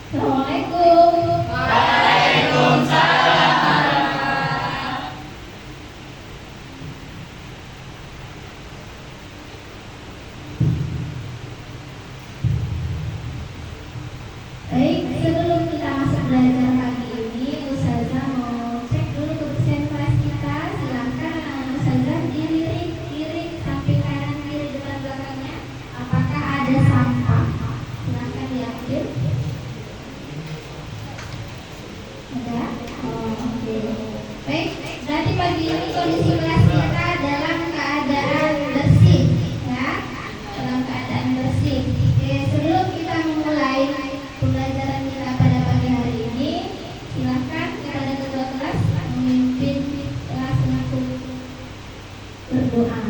Assalamualaikum. Baik, sebelum kita masuk belajar pagi ini, Ustazah mau cek dulu kebersihan kelas kita. Silakan Ustazah dilirik samping kanan kiri depan belakangnya. Apakah ada sampah? Silakan diambil. Ada? Oh, oke. Baik, berarti pagi ini kondisi kelas kita dalam keadaan bersih, ya, dalam keadaan bersih. Oke, sebelum kita memulai pembelajaran kita pada pagi hari ini, silakan kepada ketua kelas memimpin kelas untuk berdoa.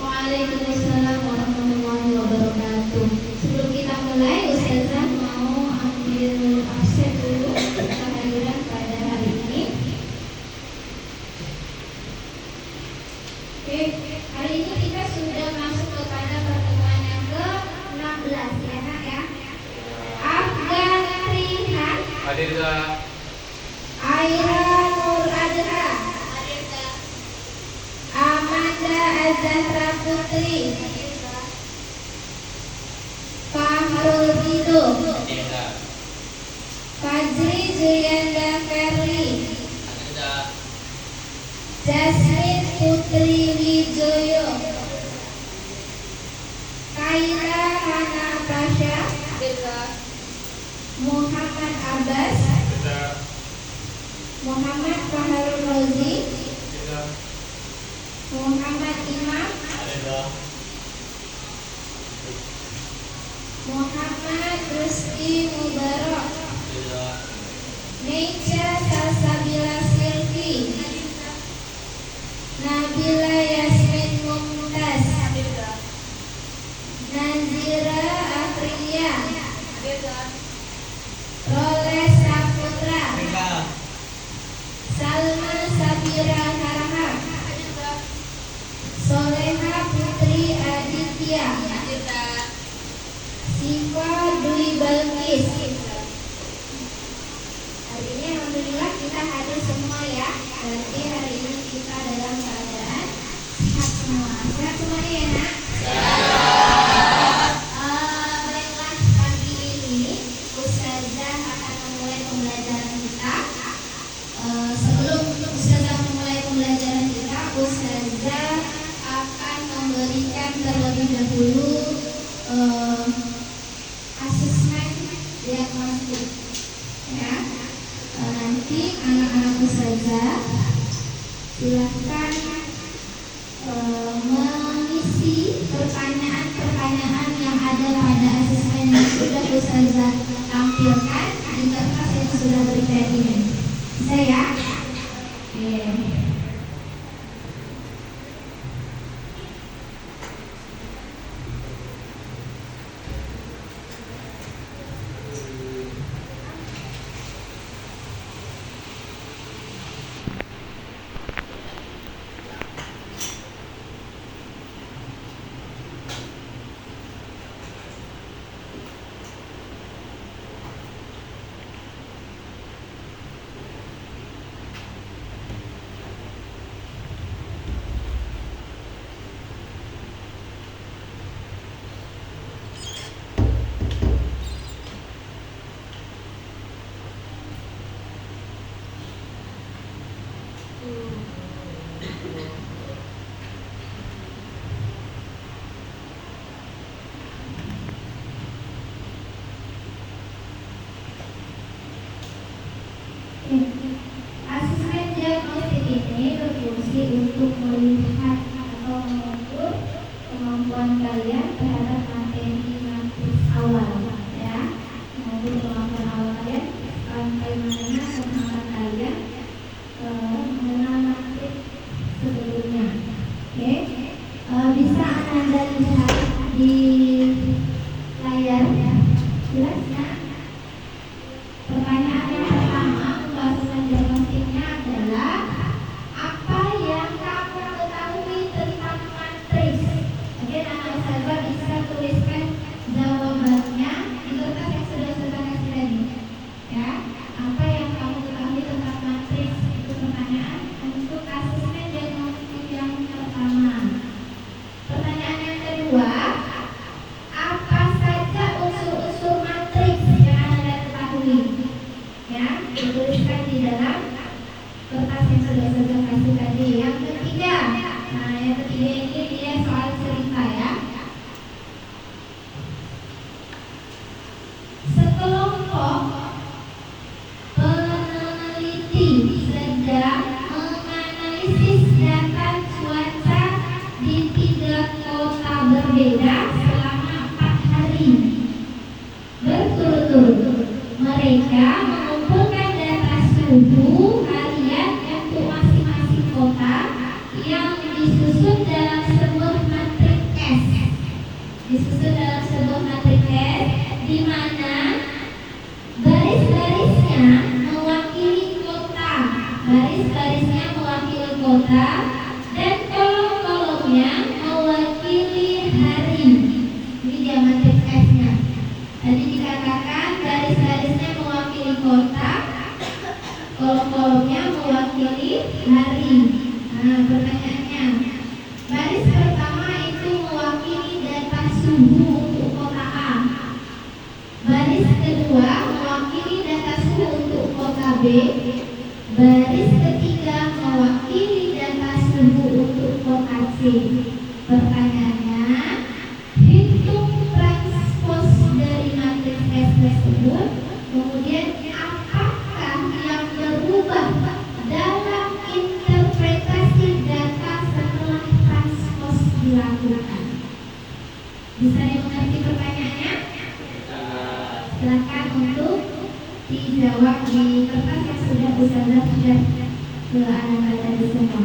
Waalaikumsalam warahmatullahi wabarakatuh. Sebelum kita mulai, Ustazah mau ambil absen dulu kehadiran pada hari ini. Oke, hari ini kita sudah masuk kepada pertemuan yang ke-16 ya Nak ya. Afgan Rihan, Hadir Za. Aira Nur Adha, Amanda Azahra Putri, Fahrul Rido, Hadir Za. Fajri Julianda Ferli, Hadir Za. Jasmine Putri Wijoyo, Kaira Hana Pasha, Muhammad Abbas, Hadir Za. Muhammad Fahrul Rozi, Hadir Za. Muhammad Imam, Hadir Za. Muhammad Rizky Mubarak, Hadir Za. Neja Salsabila Silvi, Nabila Yasmin Mumtaz, Nazira Afriya, Roles Saputra, Salma Sabira Harahap, Soleha Putri Aditya, Siva Dwi Balkis. Hari ini alhamdulillah kita hadir semua ya. Berarti hari ini kita dalam keadaan sehat semua. Sehat semuanya ya Nak? Baiklah, pagi ini Ustazah akan memulai pembelajaran kita. Sebelum Ustazah memulai pembelajaran kita, Ustazah akan memberikan terlebih dahulu asesmen diagnostik ya. Nanti anak-anak Ustazah silakan mengisi pertanyaan-pertanyaan yang ada pada asesmen yang sudah Ustazah tampilkan di kertas yang sudah berikan ini. Bisa ya? Oke. Asesmen diagnostik ini berfungsi untuk melihat atau mengukur kemampuan kalian terhadap materi matris awal, ya. Mengukur kemampuan awal kalian sampai mana kemampuan kalian mengenal matris sebelumnya. Oke, bisa Anda lihat di layar, ya. Jelas ya? Pertanyaan yang pertama pembahasan diagnostiknya adalah apa yang kamu ketahui tentang matris? Oke, anak sahabat bisa tuliskan jawabannya di kertas yang sudah saya kasih tadi. Ya, apa yang kamu ketahui tentang matris? Itu pertanyaan untuk asesmen diagnostik yang pertama. Pertanyaan yang kedua, apa saja unsur-unsur matriks yang Anda ketahui? Ya, dituliskan di dalam kertas yang sudah saya kasih tadi. Yang ketiga, yang ketiga ini dia soal cerita, ya. Sekelompok peneliti sedang menganalisis data cuaca di 3 kota berbeda selama 4 hari berturut-turut. Mereka mengumpulkan data suhu harian untuk masing-masing kota yang disusun dalam sebuah matriks S. Disusun dalam sebuah matriks S di mana baris-barisnya mewakili kota, baris-barisnya mewakili kota, dan kolom-kolomnya mewakili hari. Ini dia matriks S-nya. Tadi dikatakan baris-barisnya mewakili kota, kolom-kolomnya mewakili hari. Nah, pertanyaannya, baris pertama itu mewakili data suhu untuk kota A. Baris kedua mewakili data suhu untuk kota B. Baris ketiga mewakili data suhu untuk kota C. Pertanyaannya, hitung transpos dari matriks S tersebut. Kemudian apakah yang berubah dalam interpretasi data setelah transpos dilakukan? Bisa dimengerti pertanyaannya? Silakan untuk dijawab di kertas yang sudah sudah ke anak-anak tadi semua.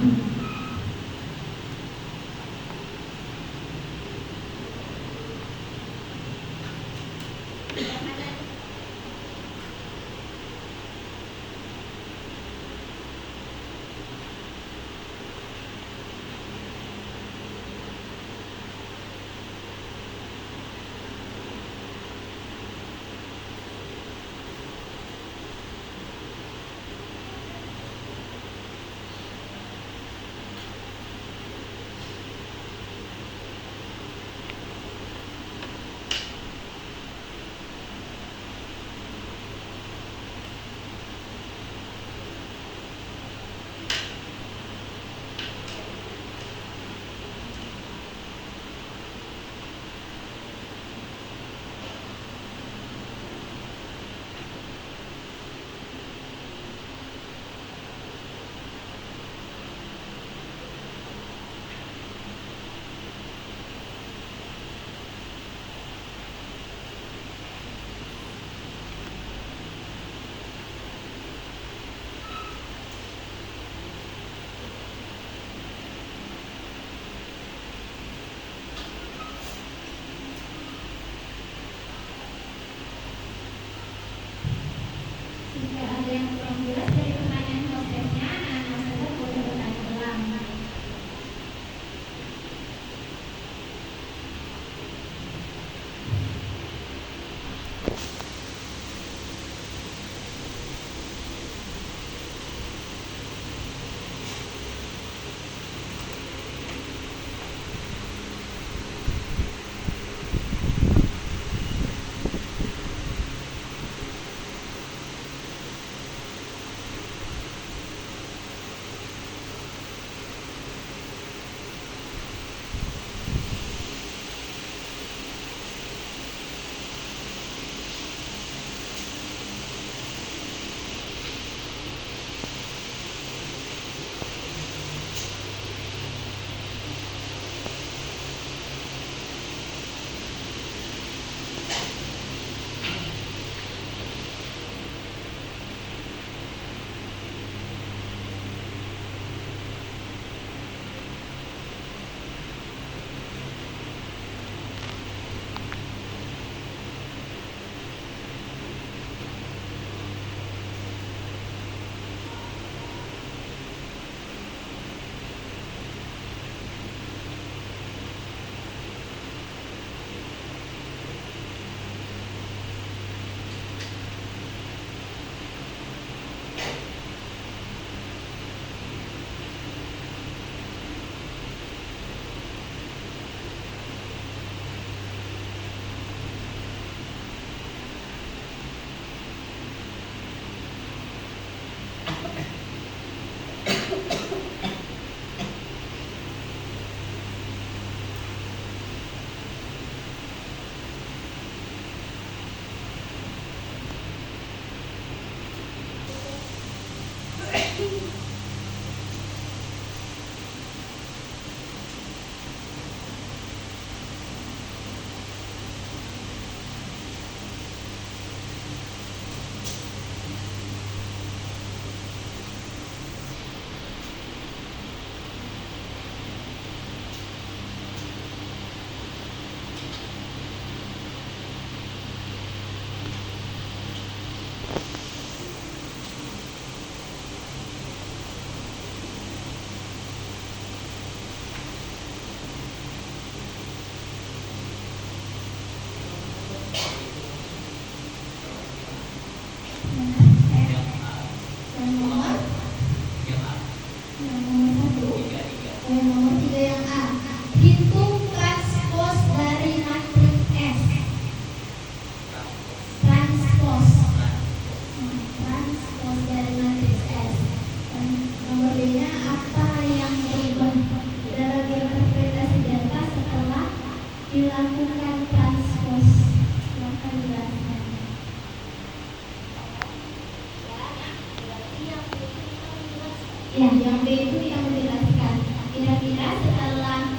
Ya, yang B itu yang menjelaskan. Kira-kira setelah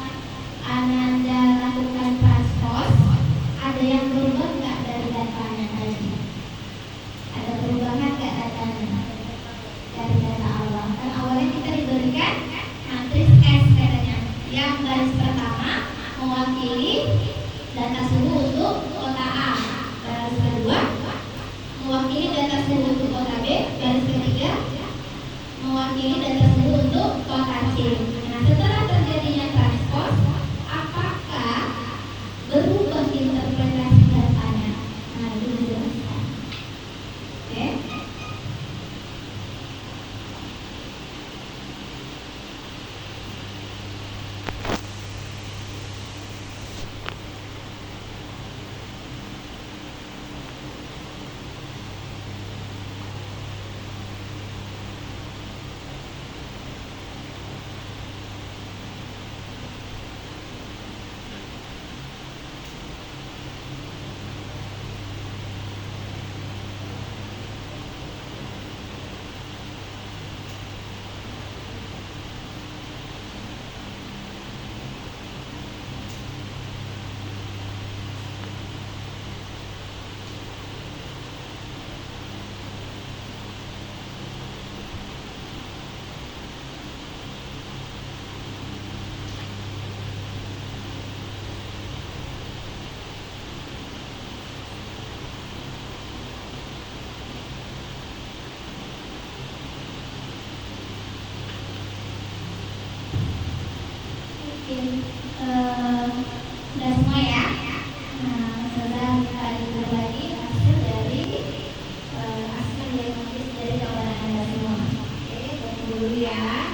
Ananda lakukan transpose, ada yang berubah nggak dari datanya tadi? Ada perubahan nggak datanya? Dari data awal. Kan awalnya kita diberikan matriks S katanya. Yang baris pertama mewakili data suhu untuk kota A. Baris kedua mewakili data suhu untuk kota B. Baris ketiga mewakili data suhu untuk kota C. Nah, setelah terjadinya transpose, apakah berubah interpretasi datanya? Nah, itu dijelaskan. Oke. Sudah semua ya. Nah, setelah kita lihat lagi hasil dari hasil diagnosis dari jawaban Anda semua. Oke, tunggu dulu ya.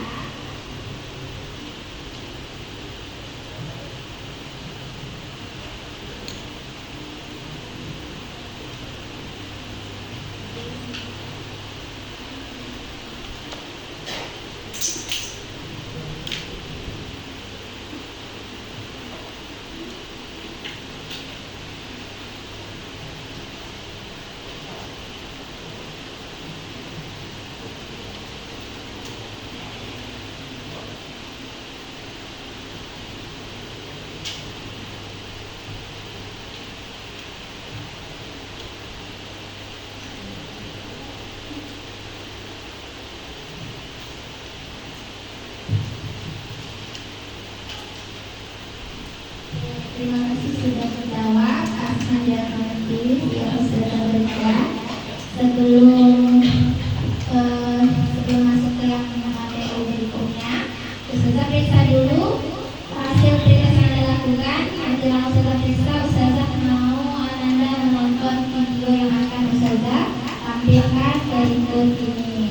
Terima kasih sudah menjawab. Asma diagnosis yang sudah berikan. Sebelum masuk ke yang materi berikutnya, Ustazah periksa dulu hasil pretest yang Anda lakukan. Menjelang Ustazah periksa, Ustazah mau Anda menonton video yang akan Ustazah tampilkan berikut ini.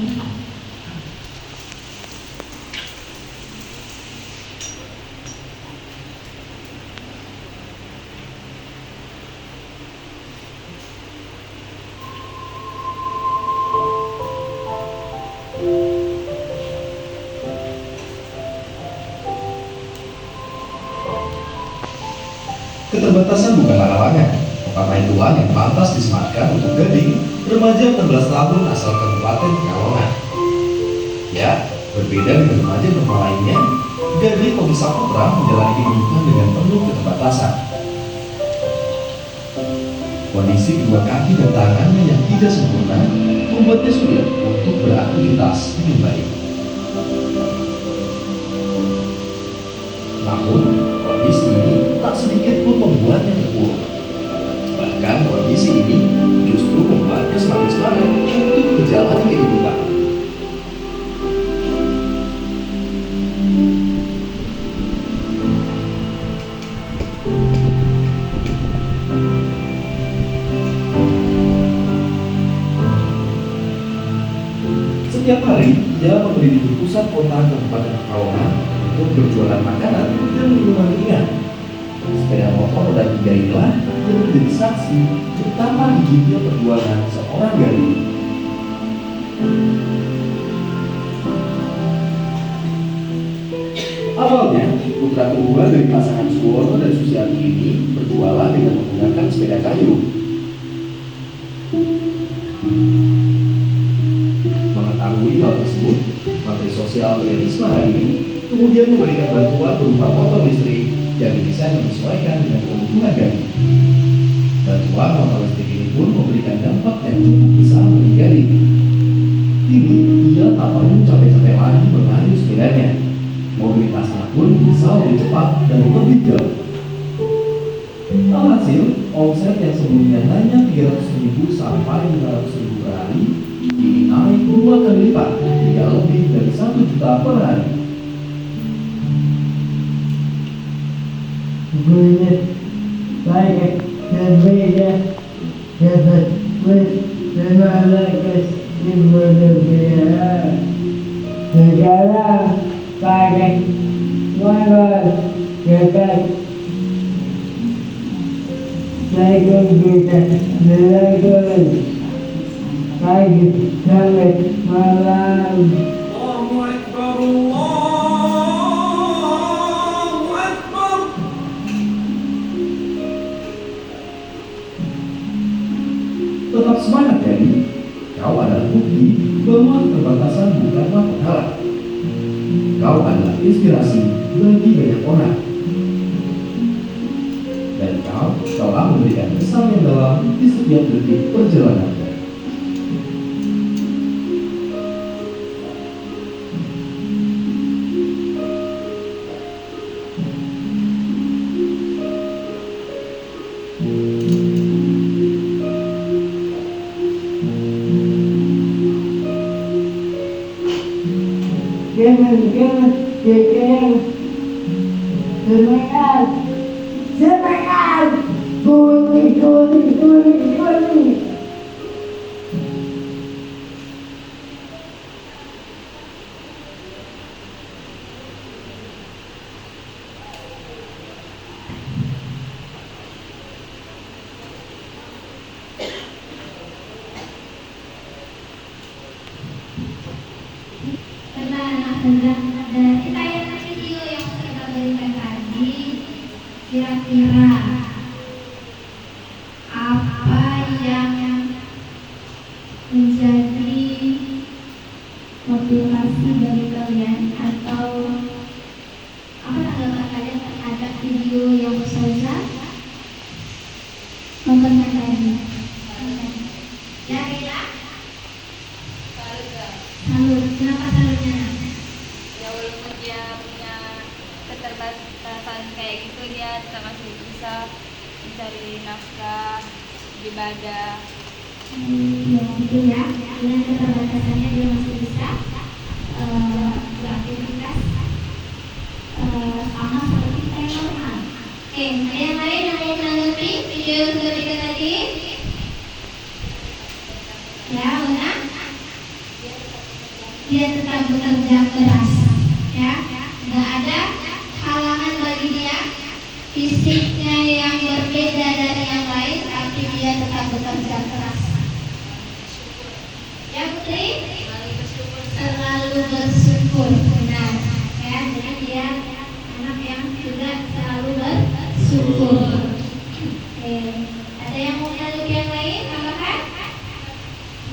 Keterbatasan bukanlah larangan, tetapi Tuhan yang pantas disematkan untuk Gading, remaja 16 tahun asal Kabupaten Pekalongan. Ya, berbeda dengan remaja normal lainnya, Gading Tommy Saputra menjalani kehidupan dengan penuh keterbatasan. Kondisi kedua kaki dan tangannya yang tidak sempurna membuatnya sulit untuk beraktivitas dengan baik. Namun, kondisi ini tak sedikit pun membuatnya terpuruk. Bahkan kondisi ini justru membuatnya semakin semangat untuk menjalani kehidupan. Setiap hari, ia meneliti pusat kota Kabupaten Pekalongan untuk berjualan makanan dan minuman ringan. Sepeda motor roda 3 inilah yang menjadi saksi betapa rigidnya perjuangan seorang Gading. Awalnya, putra kedua dari pasangan Suwono dan Susiati ini berjualan dengan menggunakan sepeda kayu. Mengetahui hal tersebut, Menteri sosial Risma hari ini kemudian memberikan bantuan berupa motor listrik yang didesain menyesuaikan dengan kebutuhan Gading. Bantuan motor listrik ini pun memberikan dampak yang cukup besar bagi Gading. Kini ia tak perlu capek-capek lagi mengayuh sepedanya. Mobilitasnya pun bisa lebih cepat dan lebih jauh. Alhasil, omset yang sebelumnya hanya 300.000 sampai 500.000 per hari, kini naik 2 kali lipat hingga lebih dari 1 juta per hari. Banyak berbeda dapat bersemangat di berbeda. Sekarang pakai motor dapat saya bisa melakukan pagi sampai malam. Allahu Akbar, Allahu Akbar. Tetap semangat Gading, kau adalah bukti bahwa keterbatasan bukanlah penghalang. Kau adalah inspirasi bagi banyak orang. Dan kau telah memberikan kesan yang dalam di setiap detik perjalanan. Jangan semangat, semangat, kuli. Dari tayangan video yang kita berikan tadi, kira-kira apa yang menjadi motivasi dari kalian atau apa tanggapan kalian terhadap video yang Ustazah tontonkan tadi? Ya, Rila? Salut. Kenapa salutnya? Ya walaupun dia punya keterbatasan kayak gitu, dia tetap masih bisa mencari nafkah, ibadah. Ya, gitu ya. Dengan keterbatasannya dia masih bisa beraktivitas sama seperti kita yang normal. Oke, ada yang lain yang mau menanggapi video yang sudah kita tadi? Ya, Una? Dia tetap bekerja keras, ya. Nggak ada halangan bagi dia. Fisiknya yang berbeda dari yang lain, tapi dia tetap bekerja keras. Ya, Putri? Selalu bersyukur, benar. Ya, jadi dia anak yang juga selalu bersyukur. Oke, ada yang mau menanggapi yang lain? Tambahan?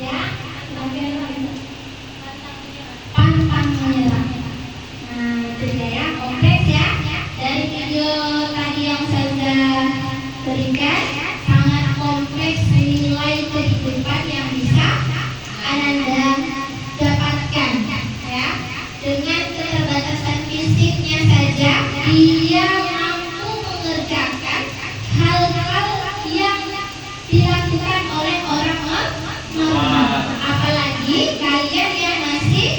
Ya, tambahan lagi. Pantang menyerah. Nah, itu dia ya, kompleks ya. Dari video tadi yang saya berikan, sangat kompleks nilai kehidupan yang bisa Ananda dapatkan ya. Dengan keterbatasan fisiknya saja, dia mampu mengerjakan hal-hal yang dilakukan oleh orang normal. Apalagi kalian yang masih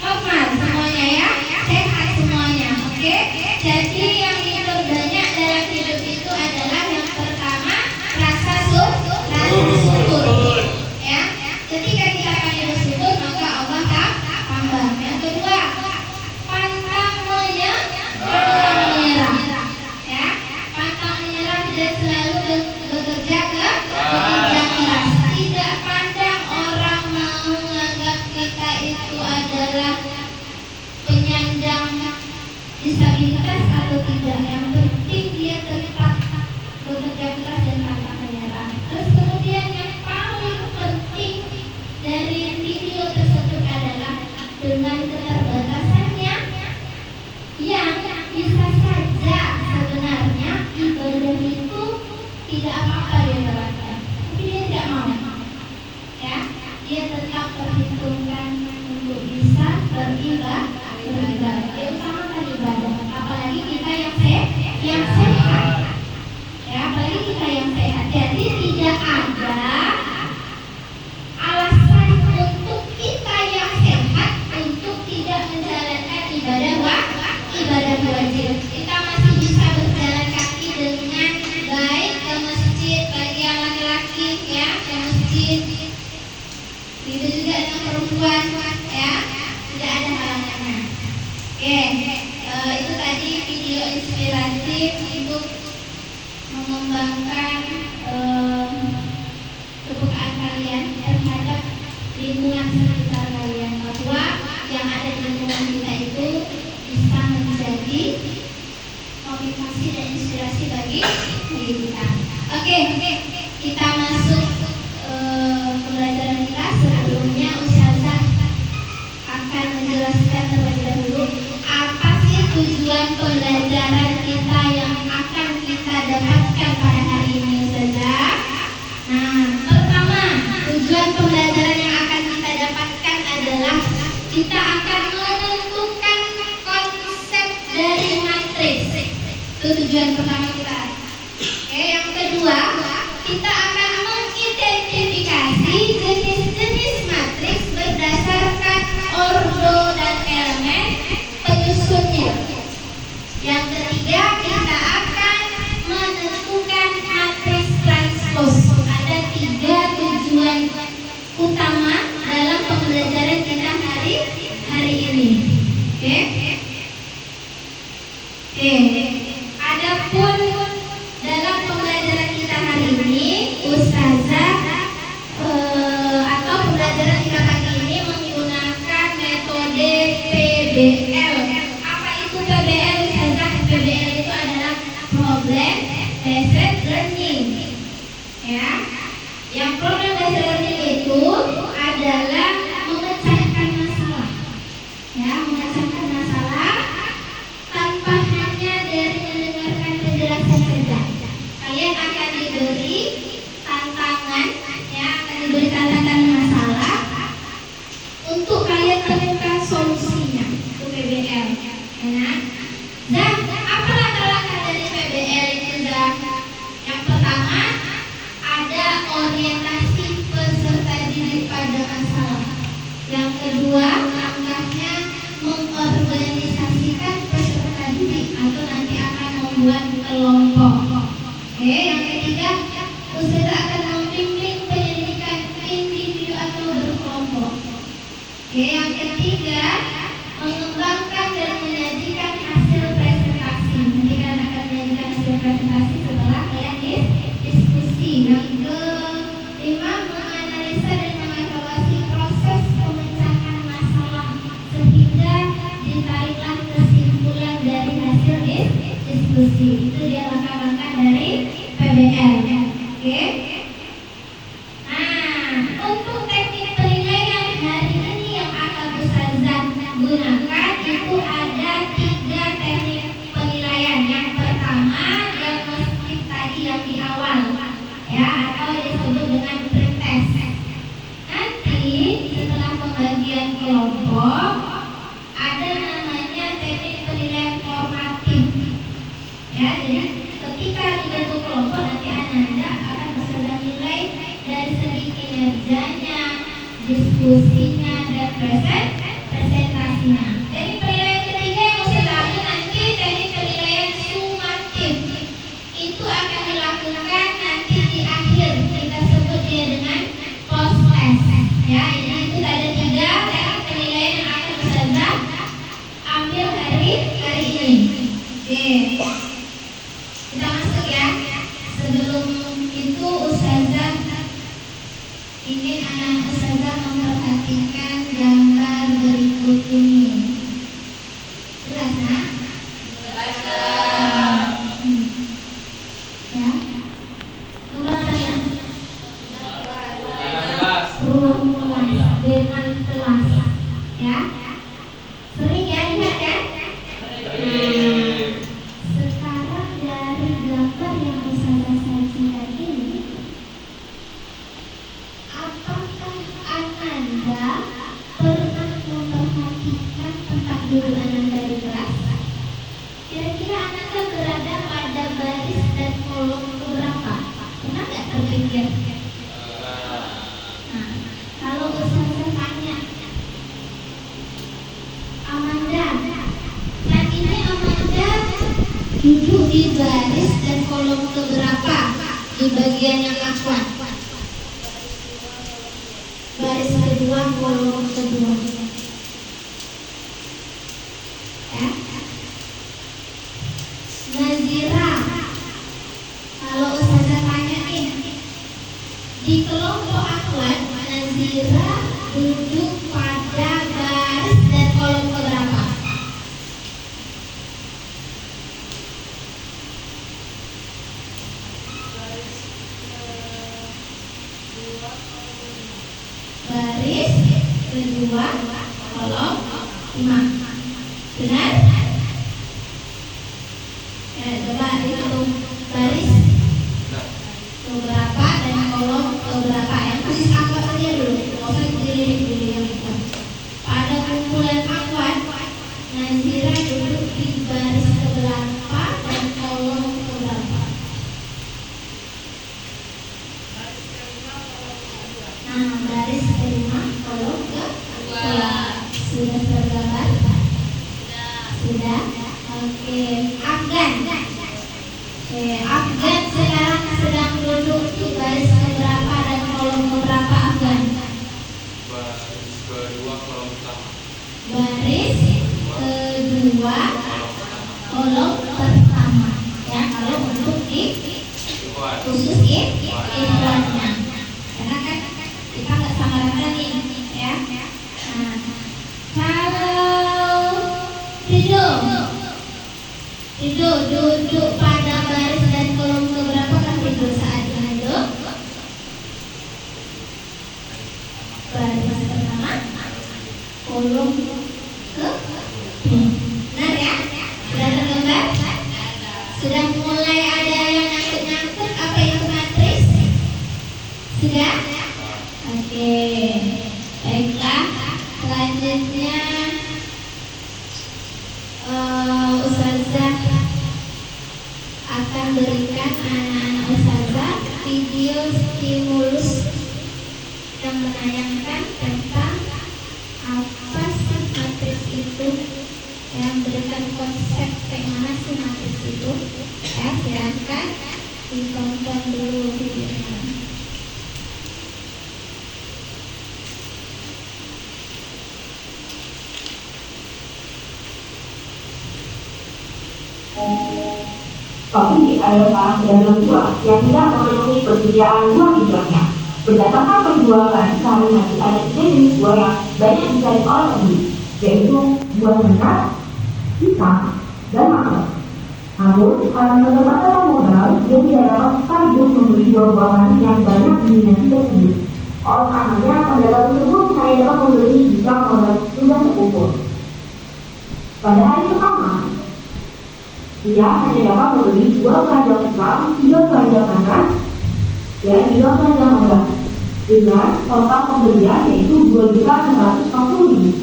normal semuanya ya, sehat semuanya, oke? Jadi yang terbanyak dalam hidup itu adalah yang pertama rasa syukur, ya. Ketika kita akan bersyukur maka Allah tambah. Yang kedua, pantang menyerah. bisa beribadah. Utamakan ibadah. Apalagi kita yang sehat. Ya, apalagi kita yang sehat. Jadi tidak ada alasan untuk kita yang sehat untuk tidak menjalankan ibadah wajib. Kita masih bisa berjalan kaki dengan baik ke masjid bagi yang laki-laki, ya, ke masjid. Itu juga dengan perempuan, ya, tidak ada halangan. Oke, itu tadi video inspiratif untuk mengembangkan kepekaan kalian terhadap lingkungan sekitar kalian, bahwa yang ada di lingkungan kita itu bisa menjadi motivasi dan inspirasi bagi kita. Oke, kita masuk pembelajaran kita. Sebelumnya Ustazah akan menjelaskan terlebih dahulu apa sih tujuan pembelajaran kita yang akan kita dapatkan pada hari ini, Ustazah. Nah, pertama, tujuan pembelajaran yang akan kita dapatkan adalah kita akan menentukan konsep dari matriks. Itu tujuan pertama kita. Oke, yang kedua, kita akan mengidentifikasi jenis-jenis matriks berdasarkan ordo dan elemen penyusunnya. Yang ketiga, kita akan menentukan matriks transpos. Ada 3 tujuan utama dalam pembelajaran kita hari ini. Oke. Adapun dalam pembelajaran kita hari ini, Ustazah atau pembelajaran kita pagi ini menggunakan metode PBL. Apa itu PBL, Ustazah? PBL itu adalah problem based learning. Ya, yang problem based learning itu adalah memecahkan masalah. Ya, memecahkan masalah tanpa hanya dari mendengarkan penjelasan saja. Kalian akan diberi tantangan, ya, akan diberi tantangan masalah untuk kalian temukan solusinya. Itu PBL. Ya. Dan apa langkah-langkah dari PBL itu, Zah? Yang pertama, ada orientasi peserta didik pada masalah. Yang kedua, langkahnya mengorganisasikan peserta didik atau nanti akan membuat kelompok. Oke, yang ketiga, Ustazah akan membimbing penyelidikan individu atau berkelompok. Oke, yang ketiga, mengembangkan dan menyajikan hasil presentasi. Nanti kalian akan menyajikan hasil presentasi setelah kalian diskusi. Yang kelima, menganalisa dan mengevaluasi proses pemecahan masalah sehingga ditariklah kesimpulan dari hasil diskusi. Itu dia langkah-langkah dari PBL. Oke. Nah, untuk teknik penilaian hari ini yang akan Ustazah gunakan itu ada 3 teknik penilaian. Yang pertama, diagnostik tadi yang di awal, ya, atau disebut dengan pretest. Nanti setelah pembagian kelompok ada namanya teknik penilaian formatif. Ya, jadi ketika dibentuk kelompok nanti Ananda akan bisa nilai dari segi kinerjanya, diskusinya, dan presentasinya. Jadi penilaian ketiga yang Ustazah ambil nanti teknik penilaian sumatif. Itu akan dilakukan nanti di akhir. Kita sebut dia dengan post test. Ya, ini itu ada 3 teknik penilaian yang akan Ustazah ambil hari ini. Oke. Kita masuk, ya. Sebelum itu Ustazah ingin anak Ustazah memperhatikan gambar berikut ini. Jelas, nah? Ya. Nomor apa ya? Ruang kelas dengan kelas. Ya. Sering ya lihat, ya? Sekarang dari gambar yang Ustazah sajikan ini, apakah Ananda pernah memperhatikan di baris dan kolom keberapa di bagian yang akhwat? Baris kedua, kolom kedua. Ya. Nazira, kalau Ustazah tanyain, di kelompok akhwat Nazira duduk pada baris dan kolom keberapa? Baris kedua, kolom 5. Benar? Ya, coba hitung baris keberapa dan kolom keberapa. Yang kasih angka saja dulu, nggak usah dilirik yang itu. Pada kumpulan akhwat, Nazira duduk di baris keberapa dan kolom keberapa? Nah, baris kelima, kolom kedua. Sudah tergambar? Sudah? Oke. Afgan. Oke, Afgan sekarang sedang duduk di baris keberapa dan kolom keberapa, Afgan? Baris kedua kolom pertama. Baris kedua, Kolom pertama. kolom pertama. Ya, kalau untuk di Kuat. khusus ikhwannya. Karena kan kita nggak sama rata nih, ya. Nah, kalau Ridho duduk pada baris dan kolom keberapa kan Ridho saat duduk? Baris pertama, kolom ke. Benar ya? Sudah tergambar? Sudah mulai ada yang nyangkut-nyangkut apa itu matris? Sudah? Oke. Baiklah. Selanjutnya Ustazah akan berikan anak-anak Ustazah video stimulus yang menayangkan tentang apa sih matris itu, yang berikan konsep kayak mana sih matris itu. Ya, silakan ditonton dulu videonya. Tapi ada barang dagangan buah yang tidak memenuhi persediaan buah hijaunya. Berdasarkan penjualan, sehari-hari ada 3 jenis buah yang banyak dicari oleh pembeli, yaitu buah mentah, pisang, dan mangga. Namun, karena keterbatasan modal, dia tidak dapat sekaligus membeli buah-buahan yang banyak diminati tersebut. Oleh karenanya, pendapat tersebut hanya dapat membeli jika modal sudah terkumpul. Pada hari pertama, dia hanya dapat membeli 2 keranjang pisang, 3 keranjang nanas, dan 3 keranjang mangga. Dengan total pembelian yaitu 2.640.000.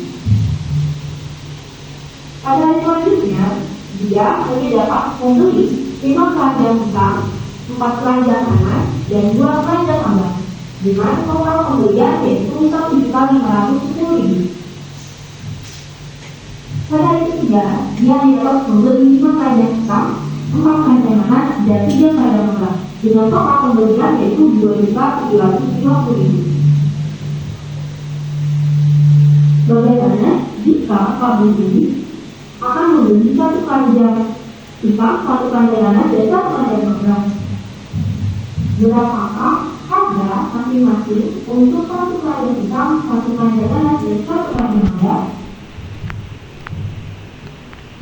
Pada hari selanjutnya, dia hanya dapat membeli 5 keranjang pisang, 4 keranjang nanas, dan 2 keranjang mangga. Dengan total pembelian yaitu 1.510.000. Pada hari ketiga, dia hanya dapat membeli 5 keranjang pisang, 4 keranjang nanas, dan 3 keranjang mangga. Dengan total pembelian yaitu 2.750.000. Bagaimana jika pembeli akan membeli 1 keranjang pisang, 1 keranjang nanas, dan 1 keranjang mangga? Berapakah harga masing-masing untuk 1 keranjang pisang, 1 keranjang nanas, dan 1 keranjang mangga?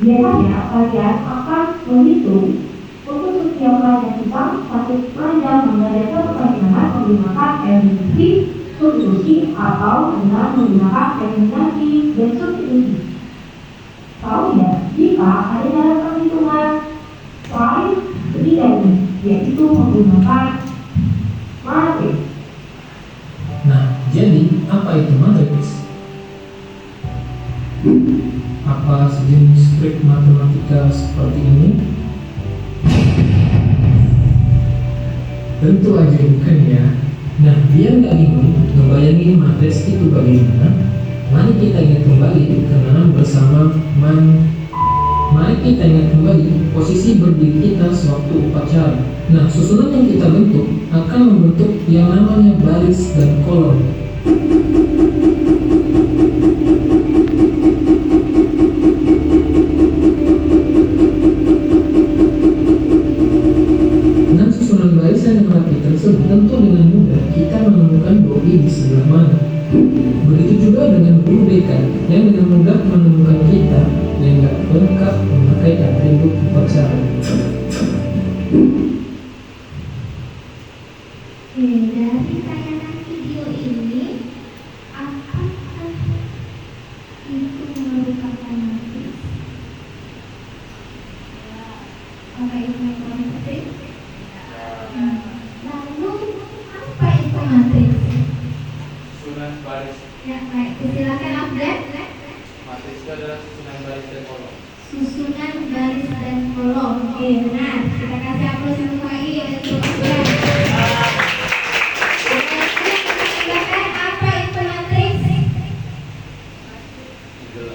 Biasanya kalian akan menghitung untuk setiap keranjang pisang, 1 keranjang mangga, dan 1 keranjang nanas menggunakan eliminasi, substitusi, atau dengan menggunakan eliminasi dan substitusi. Tahu ya, jika ada dalam perhitungan lain ketiga ini, yaitu menggunakan matriks. Nah, jadi apa itu matriks? Apa sejenis trik matematika seperti ini? Tentu aja bukan ya. Nah, biar nggak bingung ngebayangin matriks itu bagaimana, mari kita ingat kembali kenangan bersama Mari kita ingat kembali posisi berdiri kita sewaktu upacara. Nah, susunan yang kita bentuk akan membentuk yang namanya baris dan kolom. Dengan susunan barisan yang rapi tersebut, tentu dengan mudah kita menemukan doi di sebelah mana. Begitu juga dengan guru BK yang dengan mudah menemukan kita yang nggak lengkap memakai atribut upacara. Dari tayangan video ini, apakah itu merupakan matris? Apa itu matris? Lalu apa itu matris? Susunan baris. Ya, baik. Silakan update. Matris itu adalah susunan baris dan kolom. Susunan baris dan kolom. Oke, benar. Kita kasih aplaus untuk lagi untuk update. Silakan, apa itu matris?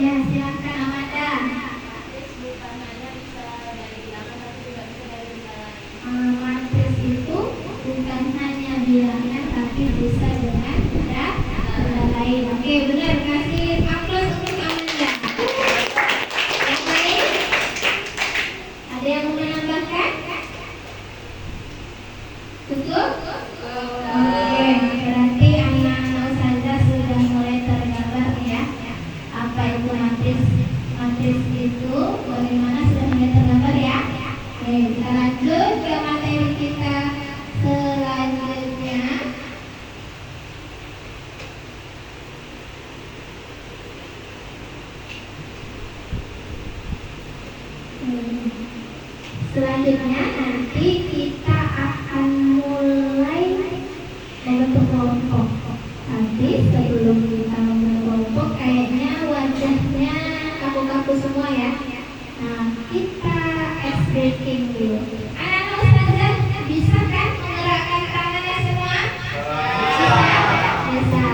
Ya, silakan Amanda. Matris bukan hanya bisa dari bilangan tapi juga bisa dari bilangan. Matris itu bukan hanya bilangan tapi bisa dengan benda lain. Oke, benar. Kasih aplaus untuk Amanda. Yang lain? Ada yang mau menambahkan? Cukup? Oke, berarti anak-anak ustazah sudah mulai tergambar ya. Apa itu matris? Matris itu bagaimana sudah mulai tergambar ya? Oke, kita lanjut ke materi kita selanjutnya. Selanjutnya nanti kita akan mulai membentuk kelompok. Tapi sebelum kita membentuk kelompok, kayaknya wajahnya kaku-kaku semua ya. Nah, kita ice breaking dulu. Anak-anak ustazah bisa kan menggerakkan tangannya semua? Bisa.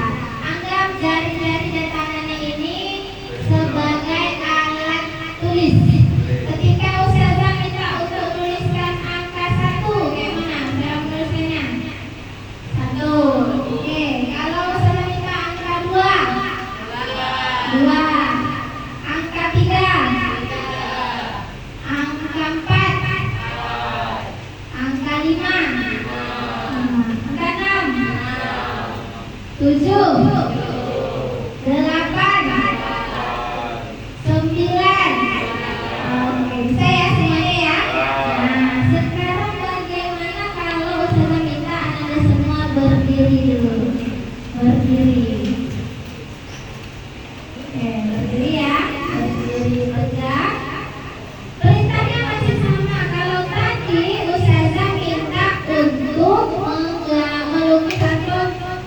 Anggap jari-jari dan tangannya ini sebagai alat tulis. Ketika ustazah minta untuk tuliskan angka 1, gimana cara menuliskannya? 1. Oke, kalau ustazah minta angka 2, 2. Angka 3, angka 4, angka 5, angka 6, 7, 8, 9. Oke, bisa ya semuanya ya. Nah, sekarang bagaimana kalau ustazah minta anda semua berdiri dulu? Berdiri. Oke, berdiri ya. Berdiri tegak. Perintahnya masih sama. Kalau tadi ustazah minta untuk melukis atau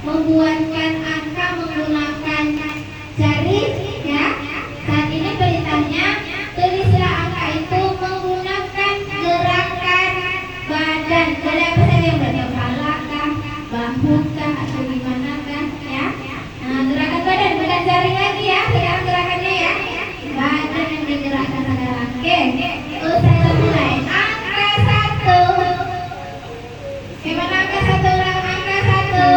membuatkan angka menggunakan jari ya. Saat ini perintahnya tulislah angka itu menggunakan gerakan badan. Jadi apa saja yang berarti kepala kah, bahu kah, atau gimana kah ya. Nah, gerakan badan bukan jari lagi ya. Sekarang gerakannya ya. Badan yang digerakkan adalah oke. Ustazah mulai. Angka 1. Gimana angka 1 ulang? Angka 1.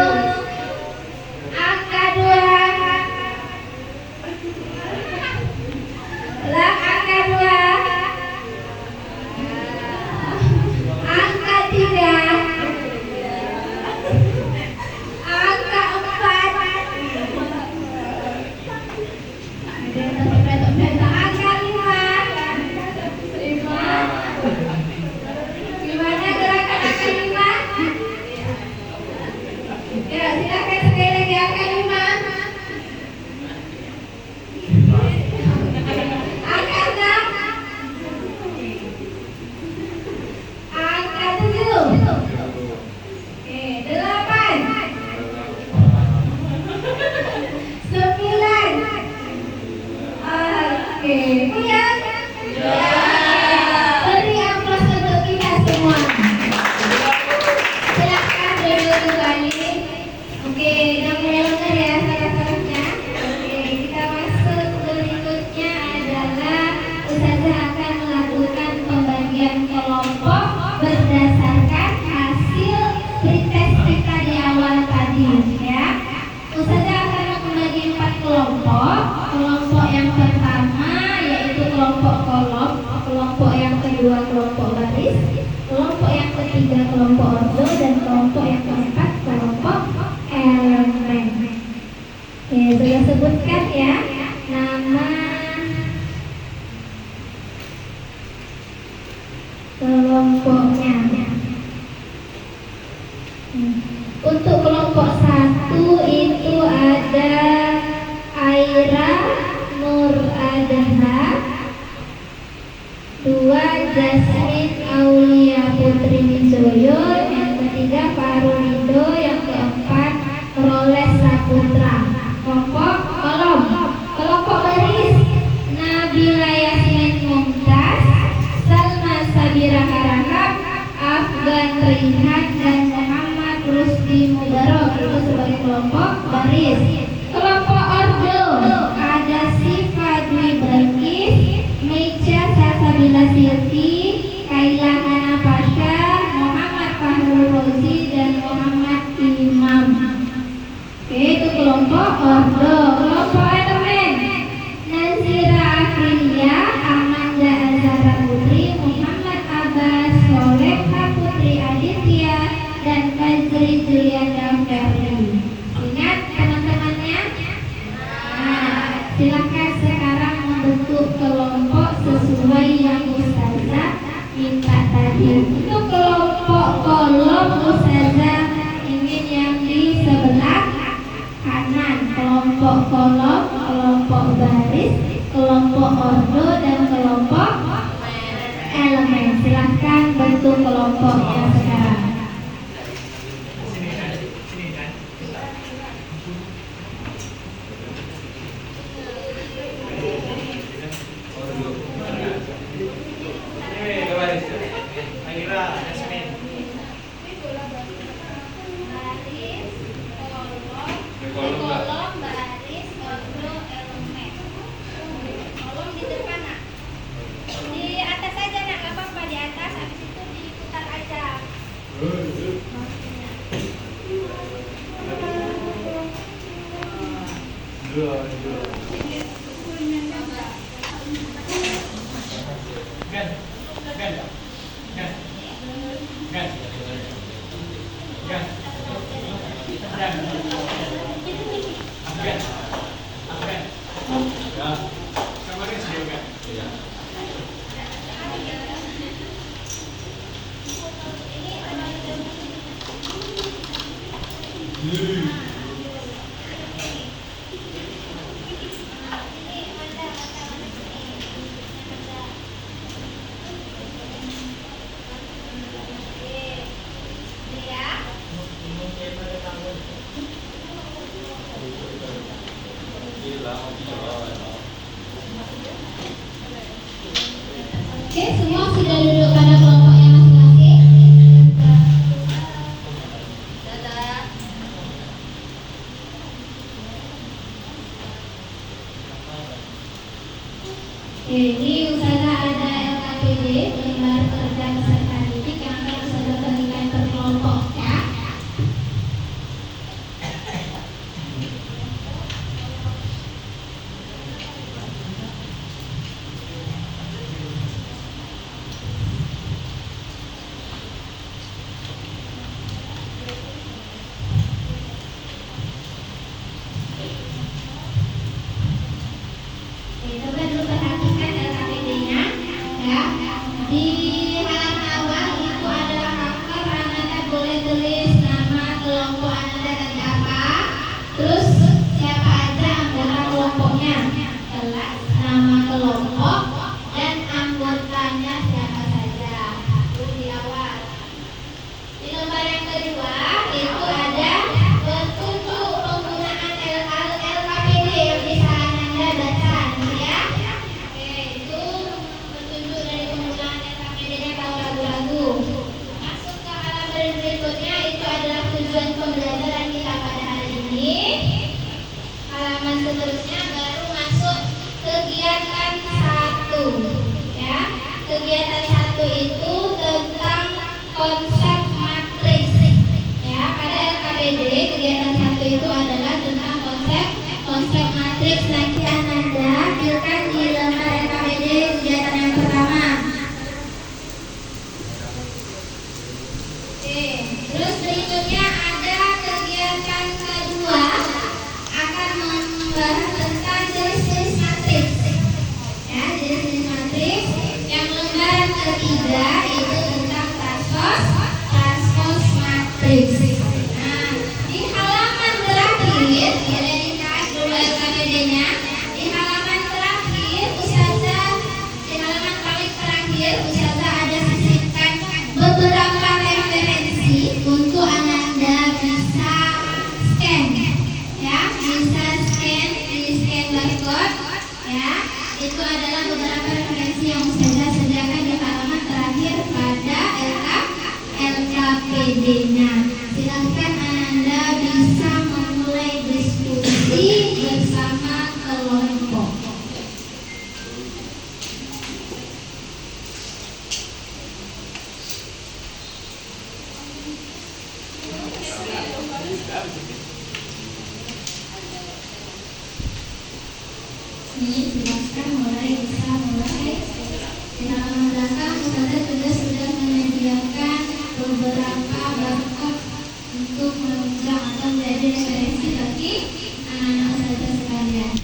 Angka 2. Ulang angka 2. Angka 3. Angka 4. Ada yang terpeta-peta. Angka 5. 5. Gimana gerakan angka 5? Ya, silakan sekali lagi angka 5. Angka 6. Angka 7. Oke, 8. 9. Oke, punya? Beri aplaus untuk kita semua. Silakan duduk kembali. Oke, udah mulai lengkap ya saraf-sarafnya. Oke, kita masuk berikutnya adalah ustazah akan minta tadi. Untuk kelompok kolom Ustazah ingin yang di sebelah kanan. Kelompok kolom, kelompok baris, kelompok ordo, dan kelompok elemen. Silahkan bentuk kelompoknya sekarang. Kolom, baris, ordo, elemen. Kolom di depan, nak. Di atas aja, nak. Nggak apa-apa di atas. Habis itu diputar aja. Oke, semua sudah duduk pada kelompoknya masing-masing. Oke, ini Ustazah ada LKPD, lembar kerja peserta didik yang akan Ustazah bagikan per kelompok ya. Coba dulu perhatikan LKPD-nya ya. Di halaman awal itu adalah cover. Anda boleh tulis nama kelompok Anda tadi apa, terus siapa aja anggota kelompoknya, kelas, nama kelompok, dan anggotanya siapa saja. Itu di awal. Di lembar yang kedua itu ada petunjuk penggunaan LKPD yang bisa Anda baca ya. Oke, itu petunjuk dari penggunaan LKPD-nya kalau ragu-ragu. Masuk ke halaman berikutnya itu adalah tujuan pembelajaran kita pada hari ini. Halaman seterusnya baru masuk kegiatan 1 ya. Kegiatan 1 itu tentang konsep matriks ya. Pada LKPD kegiatan 1 itu adalah tentang konsep matriks. Nanti Anda ambilkan di lembar LKPD kegiatan yang pertama. Oke, terus berikutnya ada kegiatan kedua akan membahas tentang jenis-jenis matriks ya, jenis-jenis matriks. Yang lembaran ketiga itu tentang transpose matriks. Nah, di halaman terakhir boleh ditarik dulu LKPD-nya. Di halaman terakhir Ustazah, di halaman paling terakhir Ustazah ada sisipkan beberapa referensi untuk Anda bisa scan ya, bisa scan di scan barcode ya. Itu adalah beberapa referensi yang Ustazah sediakan di halaman terakhir pada LKPD-nya. Silahkan Anda bisa memulai diskusi bersama kelompok. Ini silahkan bisa mulai. Di halaman belakang Ustazah juga sudah menyediakan beberapa barcode untuk menunjang atau menjadi referensi bagi anak-anak Ustazah sekalian.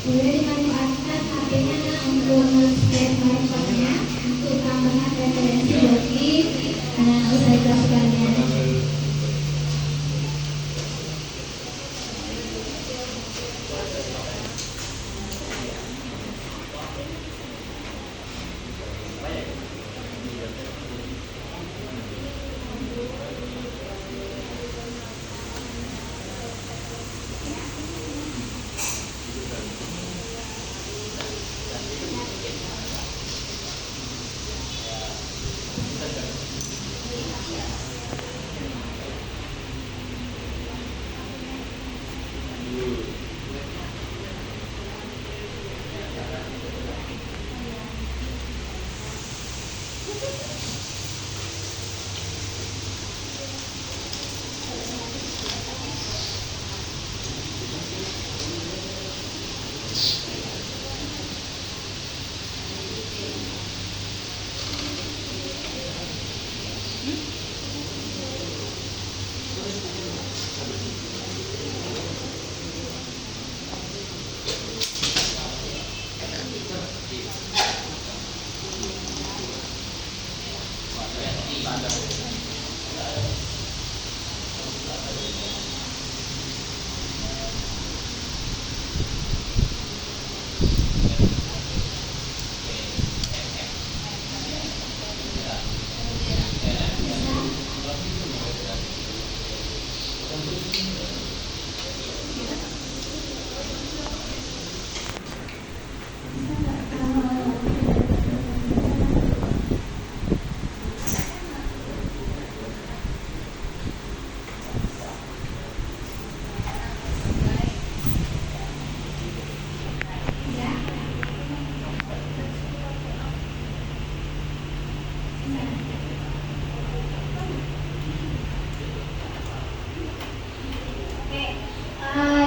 Kemudian dimanfaatkan HP-nya untuk men-scan barcode-nya untuk tambahan referensi bagi usaha sekalian.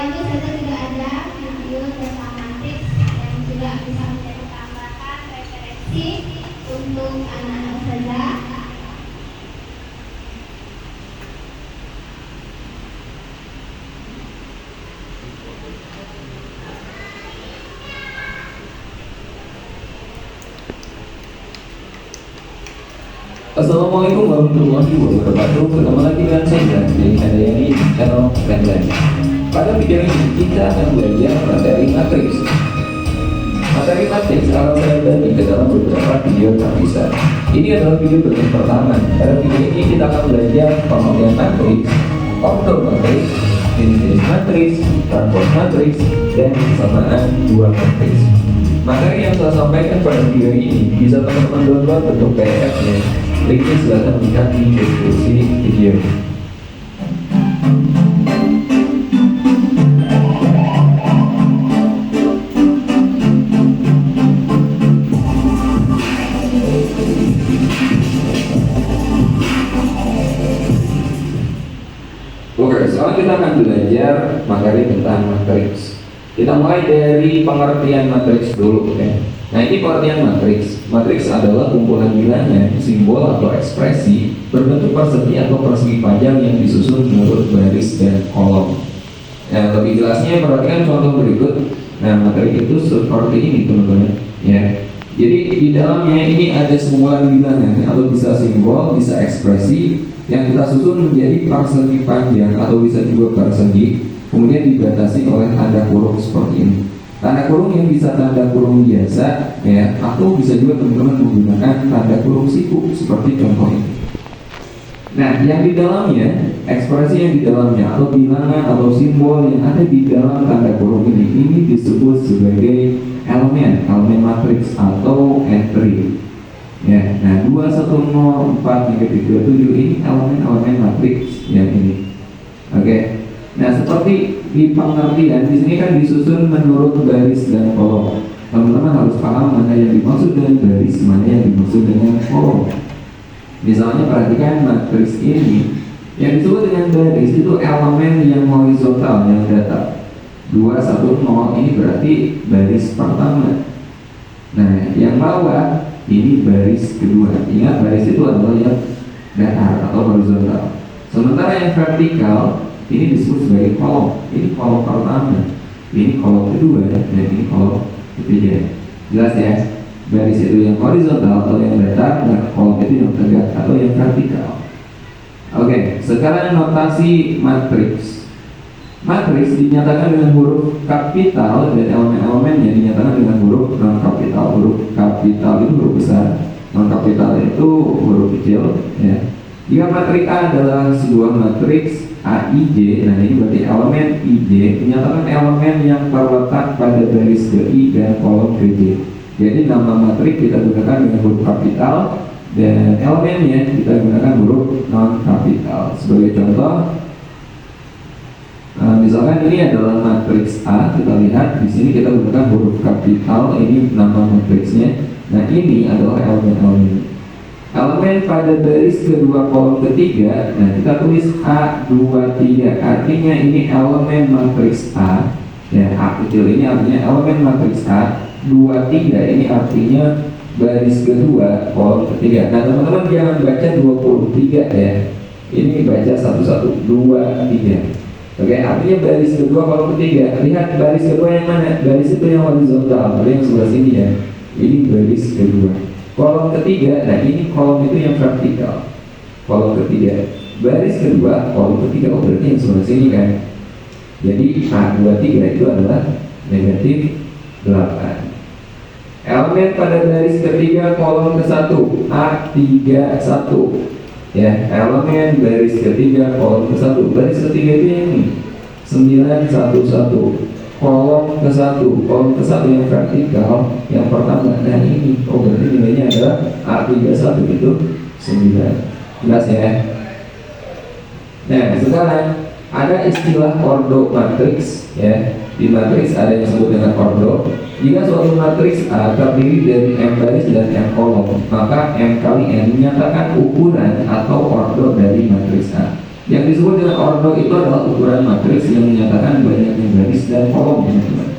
Ini saja tidak ada video tentang matrix yang juga bisa menjadi tambahan referensi untuk anak-anak saja. Assalamualaikum warahmatullahi wabarakatuh. Ketemu lagi dengan saya dari Handayani channel Trendline. Pada video ini kita akan belajar materi matriks. Materi matriks akan saya bagi ke dalam beberapa video terpisah. Ini adalah video bagian pertama. Pada video ini kita akan belajar pemakaian matriks, order matriks, jenis matriks, transport matriks, dan kesamaan dua matriks. Materi yang saya sampaikan pada video ini bisa teman-teman download bentuk PDF-nya. Linknya silahkan lihat di deskripsi video. Oke, sekarang kita akan belajar materi tentang matriks. Kita mulai dari pengertian matriks dulu, oke? Nah, ini pengertian matriks. Matriks adalah kumpulan bilangan, simbol atau ekspresi berbentuk persegi atau persegi panjang yang disusun menurut baris dan kolom. Nah, lebih jelasnya perhatikan contoh berikut. Nah, materi itu seperti ini, teman-teman. Ya. Jadi di dalamnya ini ada kumpulan bilangan atau bisa simbol, bisa ekspresi yang kita susun menjadi persegi panjang atau bisa juga persegi, kemudian dibatasi oleh tanda kurung seperti ini. Tanda kurung yang bisa tanda kurung biasa, ya, atau bisa juga teman-teman menggunakan tanda kurung siku seperti contoh ini. Nah, yang di dalamnya, ekspresi yang di dalamnya atau bilangan atau simbol yang ada di dalam tanda kurung ini disebut sebagai elemen matriks atau entry. Ya, nah 2104-37 ini elemen matriks yang ini. Oke. Nah, seperti di pengertian di sini kan disusun menurut baris dan kolom. Teman-teman harus paham mana yang dimaksud dengan baris, mana yang dimaksud dengan kolom. Misalnya perhatikan matriks ini, yang disebut dengan baris itu elemen yang horizontal yang datar. 210 ini berarti baris pertama. Nah, yang bawah ini baris kedua. Ingat, baris itu adalah yang datar atau horizontal. Sementara yang vertikal ini disebut sebagai kolom. Ini kolom pertama. ini kolom kedua, dan ini kolom ketiga. Jelas ya? Baris itu yang horizontal atau yang datar, dan kolom itu yang tegak atau yang vertikal. Oke, sekarang notasi matriks. Matriks dinyatakan dengan huruf kapital dan elemen-elemennya dinyatakan dengan huruf non kapital. Huruf kapital itu huruf besar, non kapital itu huruf kecil. Ya. Jika matriks A adalah sebuah matriks AIJ, nah ini berarti elemen IJ dinyatakan elemen yang terletak pada baris ke I dan kolom ke J. Jadi nama matriks kita gunakan dengan huruf kapital dan elemennya kita gunakan huruf non kapital. Sebagai contoh, misalkan ini adalah matriks A, kita lihat di sini kita gunakan huruf kapital, ini nama matriksnya. Nah ini adalah elemen-elemen. Elemen pada baris kedua kolom ketiga, nah kita tulis A23, artinya ini elemen matriks A. Ya, A kecil ini artinya elemen matriks A. 23 ini artinya baris kedua kolom ketiga. Nah teman-teman jangan baca 23 ya, ini baca satu-satu, 23. Oke, artinya baris kedua kolom ketiga. Lihat baris kedua yang mana? Baris itu yang horizontal, ada yang sebelah sini ya. Ini baris kedua. Kolom ketiga, nah ini kolom itu yang vertikal. Kolom ketiga, baris kedua, kolom ketiga, oh berarti yang sebelah sini kan. Jadi A23 itu adalah negatif 8. Elemen pada baris ketiga kolom ke-1 A31. Ya, elemen baris ketiga kolom ke-1. Baris ketiga itu yang ini 911. Kolom ke-1, kolom ke-1 yang vertikal yang pertama, nah ini, oh berarti nilainya adalah A31 itu 9. Jelas ya? Nah sekarang ada istilah ordo matriks ya. Di matriks ada yang disebut dengan ordo. Jika suatu matriks A terdiri dari M baris dan M kolom, maka M kali N menyatakan ukuran atau ordo dari matriks A. Yang disebut dengan ordo itu adalah ukuran matriks yang menyatakan banyaknya baris dan kolom, teman-teman.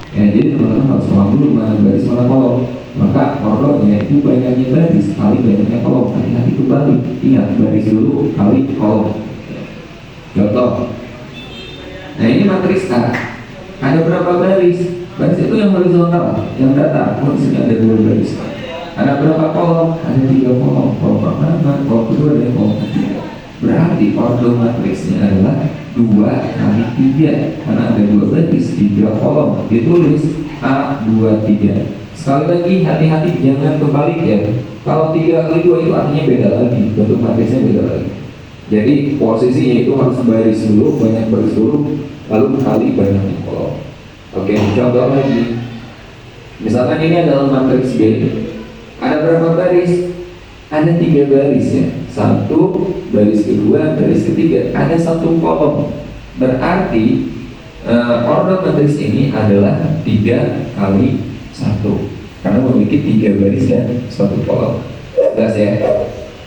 Ya, jadi teman-teman harus paham dulu mana baris mana kolom. Maka ordonya itu banyaknya baris kali banyaknya kolom. Hati-hati kembali, ingat baris dulu kali kolom. Contoh, nah ini matriks A. Ada berapa baris? Baris itu yang horizontal, yang datar. Oh, di sini ada 2 baris. Ada berapa kolom? Ada 3 kolom. Kolom pertama, kolom kedua, dan kolom ketiga. Berarti ordo matriksnya adalah 2 kali 3 karena ada 2 baris, 3 kolom. Ditulis A23. Sekali lagi hati-hati jangan kebalik ya. Kalau 3 kali 2 itu artinya beda lagi, bentuk matriksnya beda lagi. Jadi posisinya itu harus baris dulu, banyak baris dulu, lalu kali banyaknya kolom. Oke, contoh lagi. Misalkan ini adalah matriks B. Ada berapa baris? Ada 3 baris ya. 1, baris kedua, baris ketiga. Ada 1 kolom. Berarti ordo matriks ini adalah 3 kali 1 karena memiliki 3 baris dan 1 kolom. Jelas ya?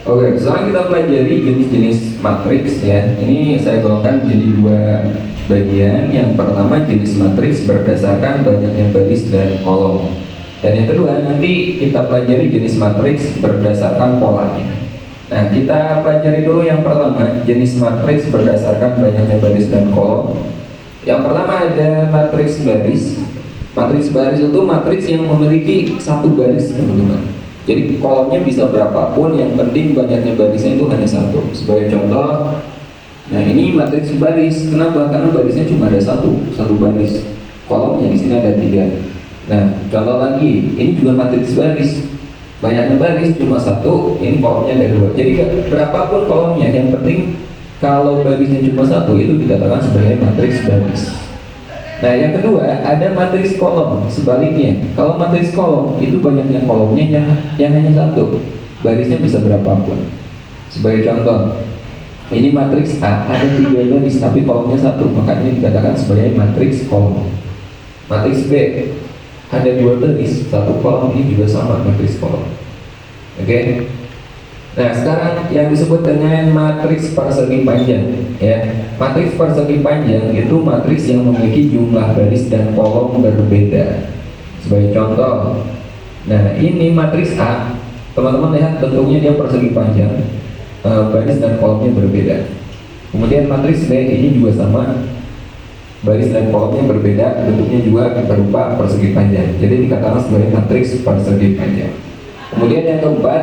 Oke, sekarang kita pelajari jenis-jenis matriks ya. Ini saya golongkan jadi 2 bagian. Yang pertama jenis matriks berdasarkan banyaknya baris dan kolom. Dan yang kedua nanti kita pelajari jenis matriks berdasarkan polanya. Nah, kita pelajari dulu yang pertama, jenis matriks berdasarkan banyaknya baris dan kolom. Yang pertama ada matriks baris. Matriks baris itu matriks yang memiliki 1 baris, teman-teman. Jadi kolomnya bisa berapapun, yang penting banyaknya barisnya itu hanya 1. Sebagai contoh, nah ini matriks baris. Kenapa? Karena barisnya cuma ada 1 baris. Kolomnya di sini ada 3. Nah, contoh lagi, ini juga matriks baris. Banyaknya baris cuma 1, ini kolomnya ada 2. Jadi berapapun kolomnya, yang penting kalau barisnya cuma 1 itu dikatakan sebagai matriks baris. Nah, yang kedua ada matriks kolom. Sebaliknya, kalau matriks kolom itu banyaknya kolomnya yang hanya 1, barisnya bisa berapapun. Sebagai contoh, ini matriks A ada 3 baris tapi kolomnya 1, makanya dikatakan sebagai matriks kolom. Matriks B ada 2 baris, 1 kolom, ini juga sama matriks kolom. Oke. Nah, sekarang yang disebut dengan matriks persegi panjang ya. Matriks persegi panjang itu matriks yang memiliki jumlah baris dan kolom berbeda. Sebagai contoh, nah ini matriks A. Teman-teman lihat bentuknya dia persegi panjang, baris dan kolomnya berbeda. Kemudian matriks B ini juga sama, baris dan kolomnya berbeda, bentuknya juga berupa persegi panjang. Jadi dikatakan sebagai matriks persegi panjang. Kemudian yang keempat,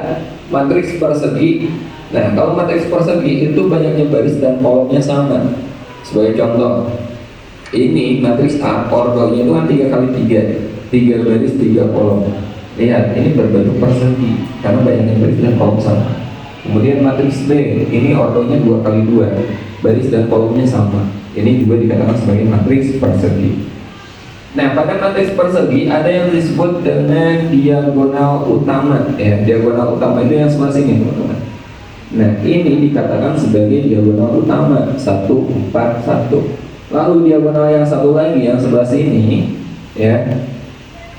matriks persegi. Nah, kalau matriks persegi itu banyaknya baris dan kolomnya sama. Sebagai contoh, ini matriks A, ordonya itu kan 3x3, 3 baris 3 kolom. Lihat, ini berbentuk persegi karena banyaknya baris dan kolom sama. Kemudian matriks B, ini ordonya 2x2, baris dan kolomnya sama. Ini juga dikatakan sebagai matriks persegi. Nah, pada matriks persegi ada yang disebut dengan diagonal utama. Ya, diagonal utama itu yang sebelah sini, teman-teman. Nah, ini dikatakan sebagai diagonal utama 1, 4, 1. Lalu diagonal yang satu lagi yang sebelah sini, ya,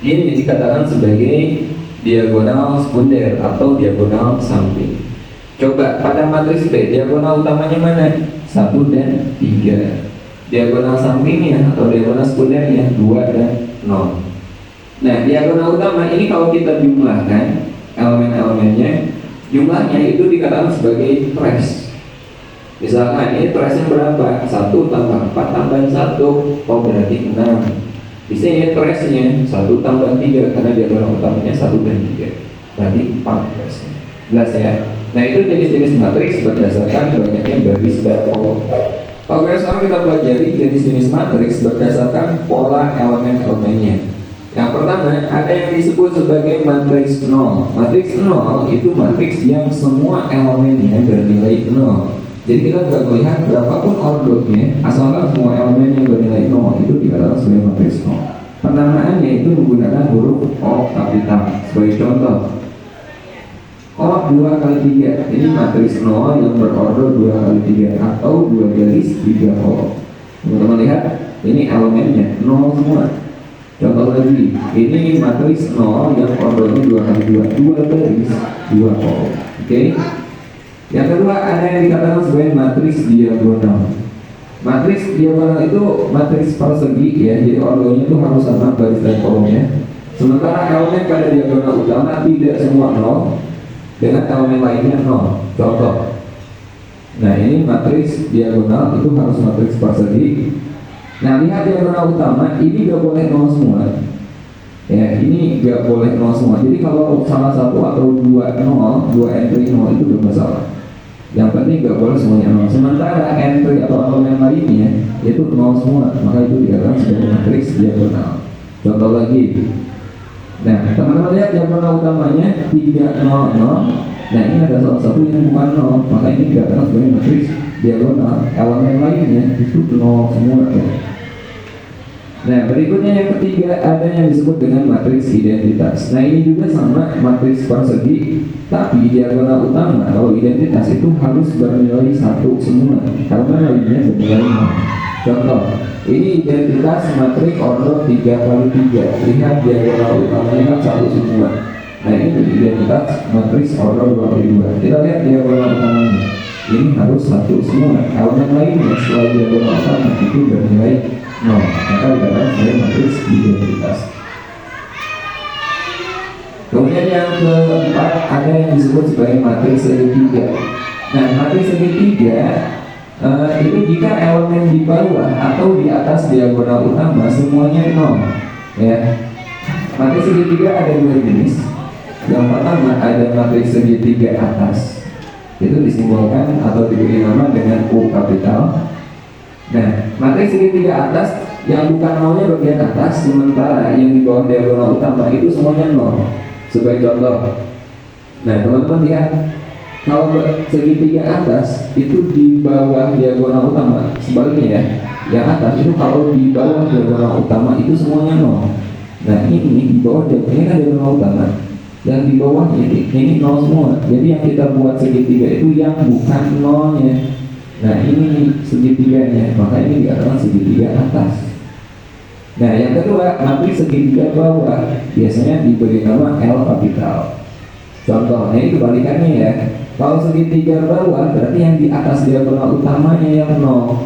ini dikatakan sebagai diagonal sekunder atau diagonal samping. Coba pada matriks B, diagonal utamanya mana? 1 dan 3. Diagonal sampingnya atau diagonal sekundernya 2 dan 0. Nah, diagonal utama ini kalau kita jumlahkan elemen-elemennya, jumlahnya itu dikatakan sebagai trace. Misalkan ini trace-nya berapa? 1 tambah 4 tambah 1, oh berarti 6. Di sini trace-nya 1 tambah 3 karena diagonal utamanya 1 dan 3, berarti 4 trace-nya. Jelas ya? Nah, itu jenis-jenis matriks berdasarkan banyaknya baris dan kolom. Oke, sekarang kita pelajari jenis-jenis matriks berdasarkan pola elemen-elemennya. Yang pertama, ada yang disebut sebagai matriks 0. Matriks 0 itu matriks yang semua elemennya bernilai 0. Jadi kita nggak melihat berapapun ordonya, asalkan semua elemen yang bernilai 0 itu dikatakan sebagai matriks 0. Penamaannya itu menggunakan huruf O kapital. Sebagai contoh, O 2x3, ini matriks 0 yang berordo 2x3 atau 2 garis 3 kolom. Teman-teman lihat, ini elemennya 0 semua. Contoh lagi, ini matriks 0 yang ordonya 2x2, 2 garis 2 kolom. Oke. Yang kedua, ada yang dikatakan sebagai matriks diagonal. Matriks diagonal itu matriks persegi, ya, jadi ordonya itu harus sama baris dan kolomnya. Sementara elemen pada diagonal utama tidak semua 0, dengan elemen lainnya 0. Contoh, nah ini matriks diagonal itu harus matriks persegi. Nah, lihat diagonal utama ini gak boleh 0 semua. Ya, ini gak boleh 0 semua. Jadi kalau salah satu atau 2 0, 2 entry 0 itu gak masalah. Yang penting gak boleh semuanya 0. Sementara entry atau elemen lainnya itu 0 semua, maka itu dikatakan sebagai matriks diagonal. Contoh lagi. Nah, teman-teman lihat diagonal utamanya 3 0 0. Nah, ini ada salah satu yang bukan 0, maka ini dikatakan sebagai matriks diagonal. Elemen lainnya itu 0 semua, ya. Nah, berikutnya yang ketiga ada yang disebut dengan matriks identitas. Nah, ini juga sama matriks persegi, tapi diagonal utama kalau identitas itu harus bernilai 1 semua karena lainnya bernilai 0. Contoh, ini identitas matriks ordo 3x3. Lihat diagonal utamanya kan 1 semua. Nah, ini identitas matriks ordo 2x2. Kita lihat diagonal utamanya, ini harus 1 semua. Elemen lainnya setelah diagonal utama itu bernilai 0, maka dikatakan sebagai matriks identitas. Kemudian yang keempat ada yang disebut sebagai matriks segitiga. Nah, matriks segitiga itu jika elemen di bawah atau di atas diagonal utama semuanya 0, ya. Matriks segitiga ada 2 jenis. Yang pertama ada matriks segitiga atas, itu disimbolkan atau diberi nama dengan U kapital. Nah, matriks segitiga atas yang bukan 0-nya bagian atas, sementara yang di bawah diagonal utama itu semuanya 0. Sebagai contoh, nah teman-teman lihat, kalau segitiga atas itu di bawah diagonal utama, sebaliknya ya, yang atas itu kalau di bawah diagonal utama itu semuanya 0. Nah, ini di bawah diagonal utama, yang di bawah ini 0 semua. Jadi yang kita buat segitiga itu yang bukan 0-nya. Nah, ini segitiganya, maka ini dikatakan segitiga atas. Nah, yang kedua, matriks segitiga bawah biasanya diberi nama L kapital. Contoh, nah ini kebalikannya ya. Kalau segitiga bawah berarti yang di atas diagonal utamanya yang 0.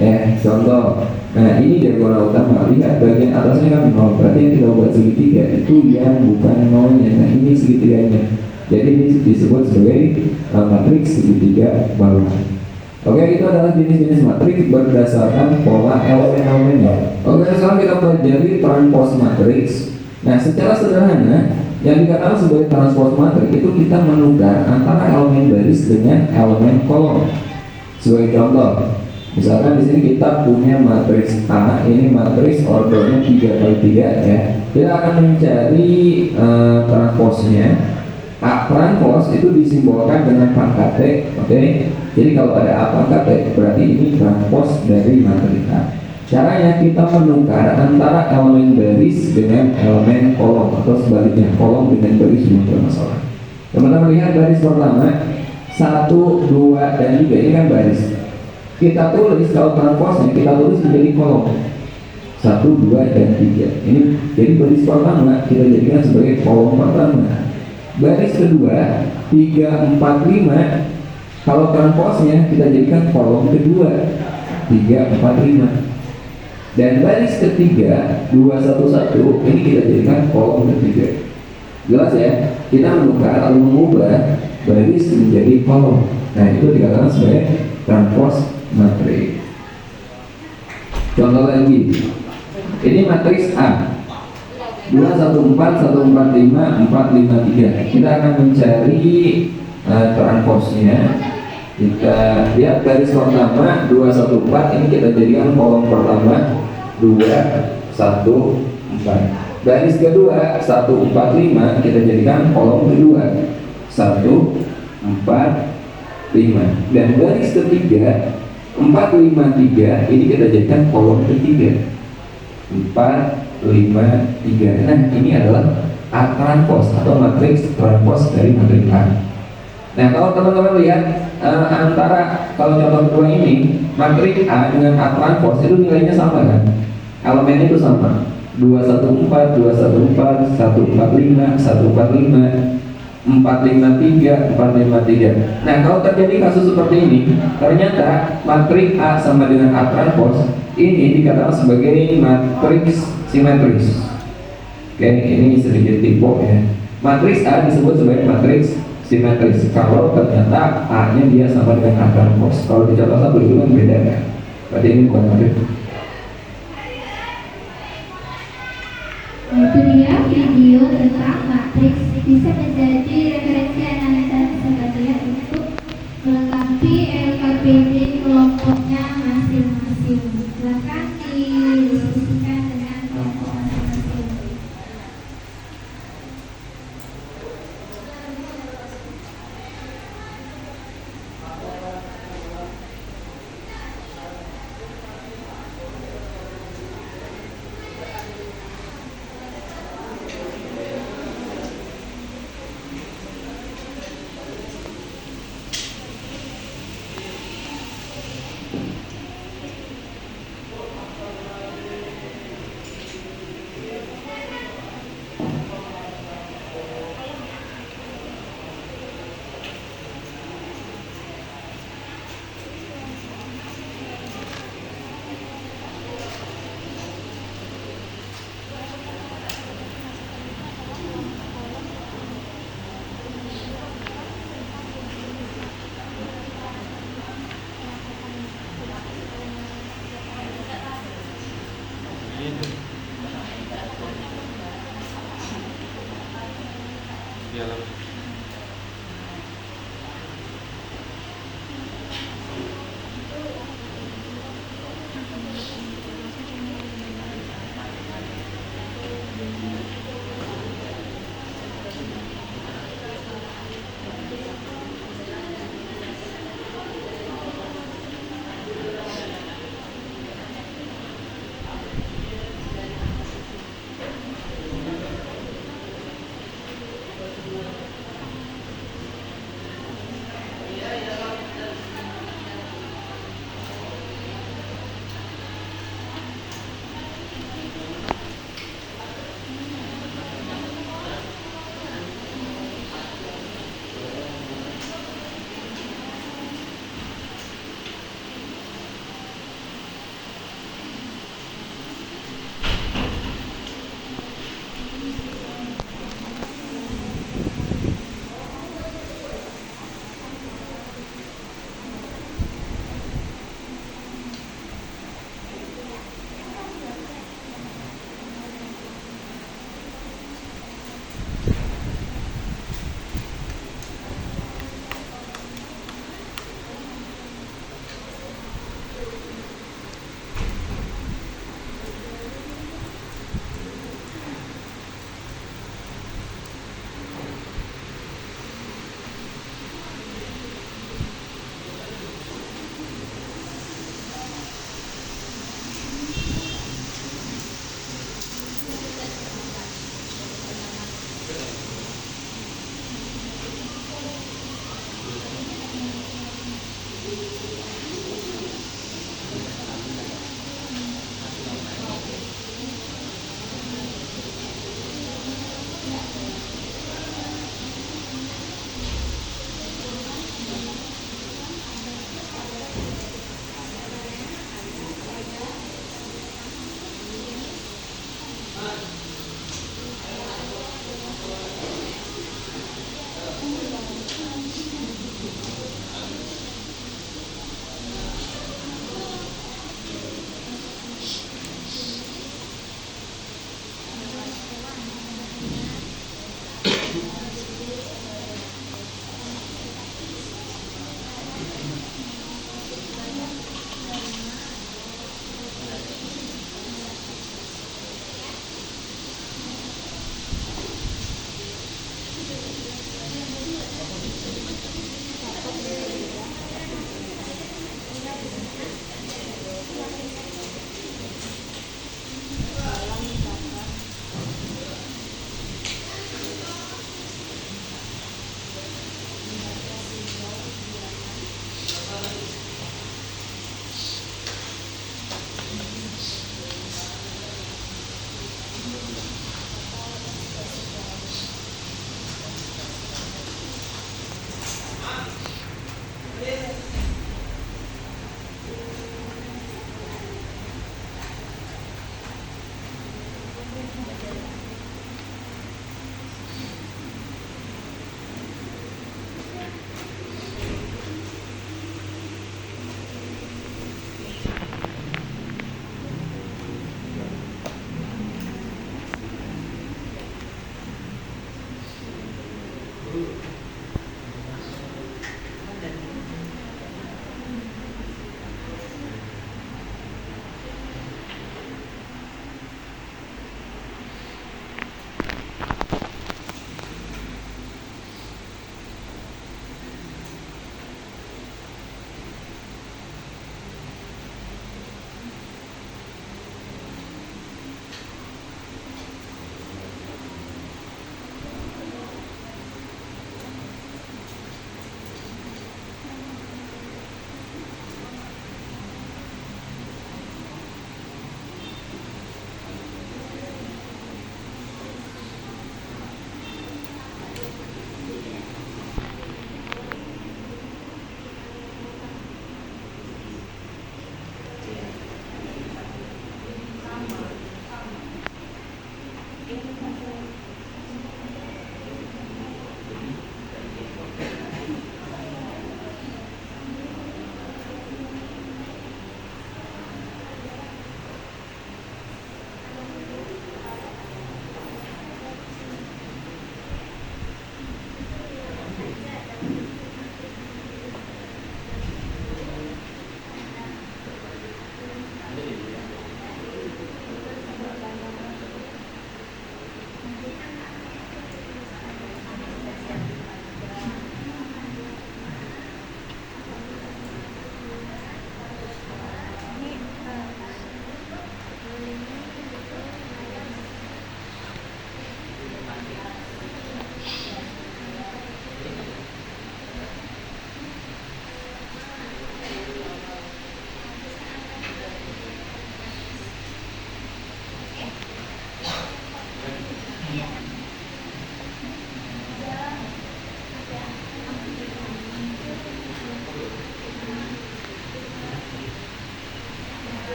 Ya, contoh. Nah, ini diagonal utama. Lihat bagian atasnya kan 0. Berarti yang kita buat segitiga itu yang bukan 0-nya. Nah, ini segitiganya. Jadi ini disebut sebagai matriks segitiga bawah. Oke, itu adalah jenis-jenis matriks berdasarkan pola elemen-elemennya. Oke, sekarang kita pelajari transpose matriks. Nah, secara sederhana, yang dikatakan sebagai transpose matriks itu kita menukar antara elemen baris dengan elemen kolom. Sebagai contoh, misalkan di sini kita punya matriks A, ini matriks ordernya 3x3 ya. Kita akan mencari transposnya. A transpose itu disimbolkan dengan pangkat T, oke? Jadi kalau ada A pangkat T, berarti ini transpose dari matriks A. Caranya kita menukar antara elemen baris dengan elemen kolom atau sebaliknya kolom dengan baris belum bermasalah. Teman-teman lihat baris pertama 1, 2, dan 3 ini kan baris. Kita tulis kalau transposnya kita tulis menjadi kolom 1, 2, dan 3. Ini jadi baris pertama kita jadikan sebagai kolom pertama. Baris kedua 3, 4, 5 kalau transposnya kita jadikan kolom kedua 3, 4, 5. Dan baris ketiga 2, 1, 1 ini kita jadikan kolom ketiga. Jelas ya? Kita menukar atau mengubah baris menjadi kolom. Nah, itu dikatakan sebagai transpose matriks. Contoh lagi, ini matriks A 2, 1, 4, 1, 4, 5, 4, 5, 3. Kita akan mencari transposnya. Kita lihat baris pertama 2, 1, 4 ini kita jadikan kolom pertama 2, 1, 4. Baris kedua 1, 4, 5 kita jadikan kolom kedua 1, 4, 5. Dan baris ketiga 4, 5, 3 ini kita jadikan kolom ketiga 4, 5, 3. Nah, ini adalah A transpose atau matriks transpose dari matriks A. Nah, kalau teman-teman lihat antara kalau contoh kedua ini matriks A dengan A transpose itu nilainya sama kan? Elemennya itu sama. 2, 1, 4, 2, 1, 4, 1, 4, 5, 1, 4, 5, 4, 5, 3, 4, 5, 3. Nah, kalau terjadi kasus seperti ini, ternyata matriks A sama dengan A transpose ini dikatakan sebagai matriks simetris. Oke, ini sedikit tipe ya. Matriks A disebut sebagai matriks simetris kalau ternyata A-nya dia sama dengan A transpose. Kalau di contoh satu itu kan beda kan. Berarti ini bukan matriks. Itu dia video tentang matriks, bisa menjadi referensi analisa sebagai untuk melengkapi LKPD kelompoknya masing-masing. Silakan didiskusikan dengan kelompok masing-masing.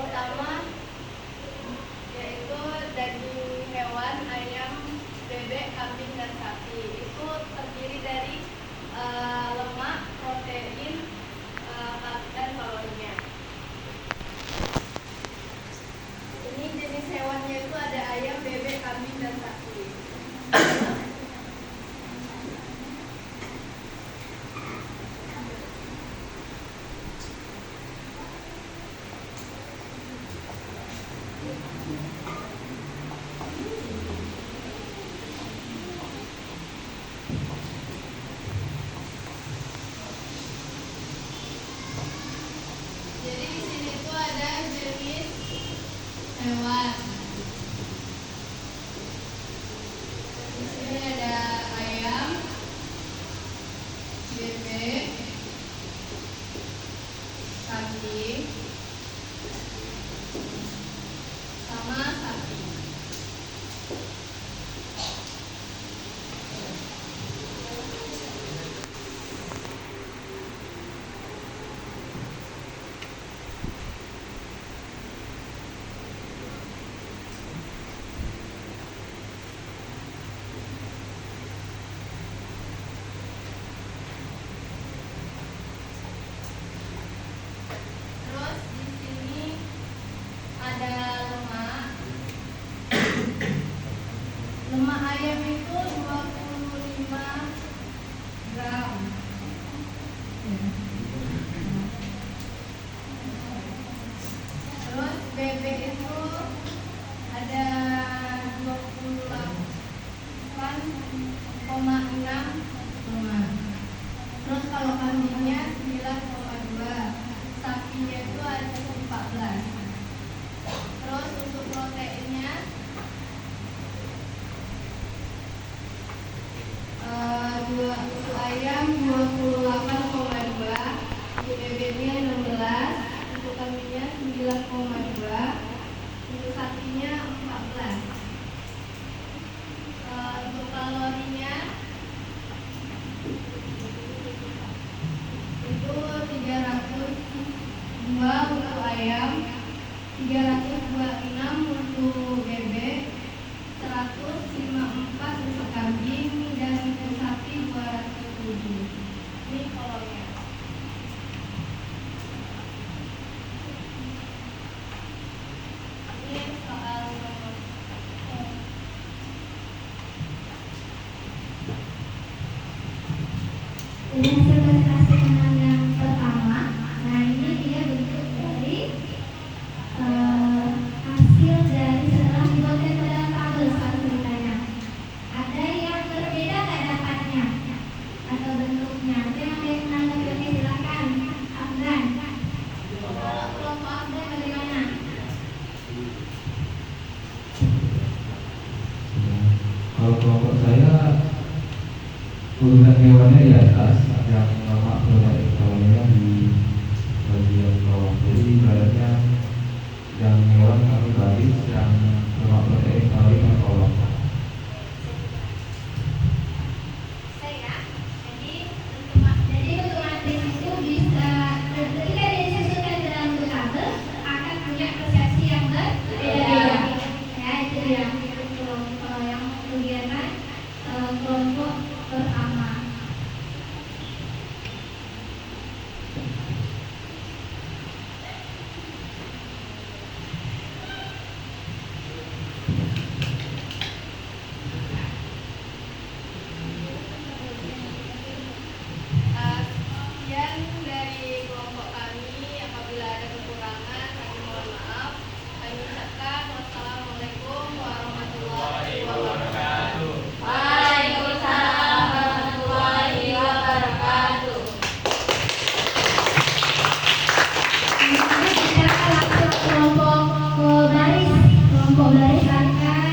pertama yaitu daging hewan, ayam, bebek, kambing, dan sapi. Itu terdiri dari lemak, protein, dan kalorinya. Ini jenis hewannya itu ada ayam, bebek, kambing, dan sapi. Jadi di sini tuh ada jenis hewan. Di sini ada ayam, bebek, kambing, sama sapi. Terus di sini ada lemak. Lemak ayam itu 25 gram. Terus bebek itu ada 28,6 gram. Terus kalau kambingnya 9,2, sapinya itu ada 14. Terus untuk proteinnya untuk ayam 28,2, untuk bebeknya 16, untuk kambingnya 9,2, untuk sapinya 14. Untuk kalorinya itu 302 untuk ayam, 326 untuk bebek, 154 untuk kambing, dan untuk sapi 207. Ini kalorinya. Ini soal nomor Ini hasil presentasi menang yang pertama. Nah, ini dia bentuk dari hasil dari setelah dibuatkan pada tabel soal ceritanya. Ada yang berbeda nggak dapatnya atau bentuknya? Ada yang menanggapi? Silakan, Afgan. Kalau kelompok Afgan bagaimana? Kalau kelompok saya urutan hewannya di atas, yang lemak protein kalorinya di bagian bawah. Jadi ibaratnya yang hewan satu baris, yang lemak protein kalorinya bawah. Saya, jadi untuk matris itu bisa ketika disusunkan ke dalam tabel akan punya persepsi yang berbeda-beda. Ya, itu dia yang kegiatan kelompok pertama. Sekian dari kelompok kami. Apabila ada kekurangan, kami mohon maaf. Kami ucapkan wassalamualaikum warahmatullahi wabarakatuh. Waalaikumsalam warahmatullahi wabarakatuh. Kita langsung kelompok baris langkah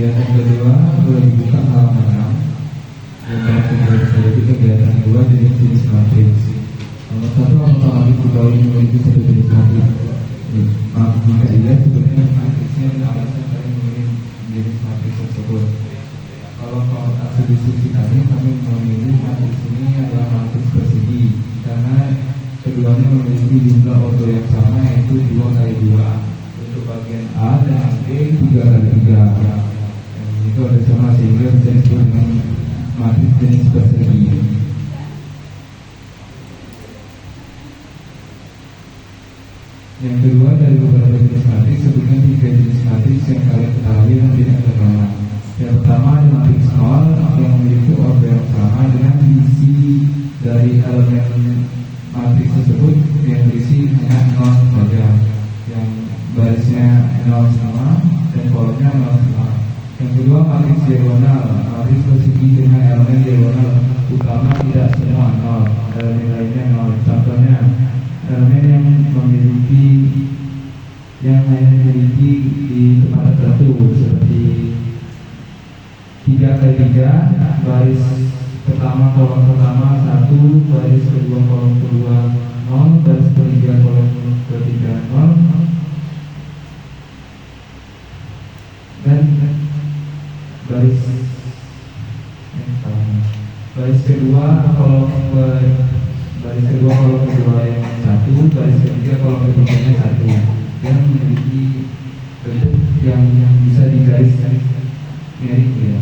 Kegiatan kedua boleh dibuka halaman 6. Kegiatan kedua jadi kegiatan kedua jenis matriks. Nomor satu, apakah matriks diketahui memiliki satu jenis matriks? Maka iya, sebenarnya matriksnya ada alasan dari memilih jenis matriks tersebut. Kalau hasil diskusi kami memilih matriks ini adalah matriks persegi karena keduanya memiliki jumlah ordo yang sama, yaitu 2 kali 2. Untuk bagian A dan B 3 kali 3. Itu ada sama sehingga bisa disebut dengan matriks jenis persegi. Yang kedua, dari beberapa jenis matriks, sebutkan 3 jenis matriks yang kalian ketahui dan tidak terkenal. Yang pertama ada matriks 0 yang memiliki ordo yang sama dengan isi dari elemen matriks tersebut yang berisi hanya 0 saja, yang barisnya 0 sama dan kolomnya 0 sama. Yang kedua, matriks diagonal, matriks persegi dengan elemen diagonal utama tidak semua 0, elemen lainnya 0. Contohnya, elemen yang hanya memiliki di tempat tertentu seperti 3 kali 3, baris pertama kolom pertama 1, baris kedua kolom kedua 0, baris ketiga kolom ketiga 0, dan baris kedua kolom kedua yang 1, baris ketiga kolom ketiganya 1, yang memiliki bentuk yang bisa digaris mirip ya.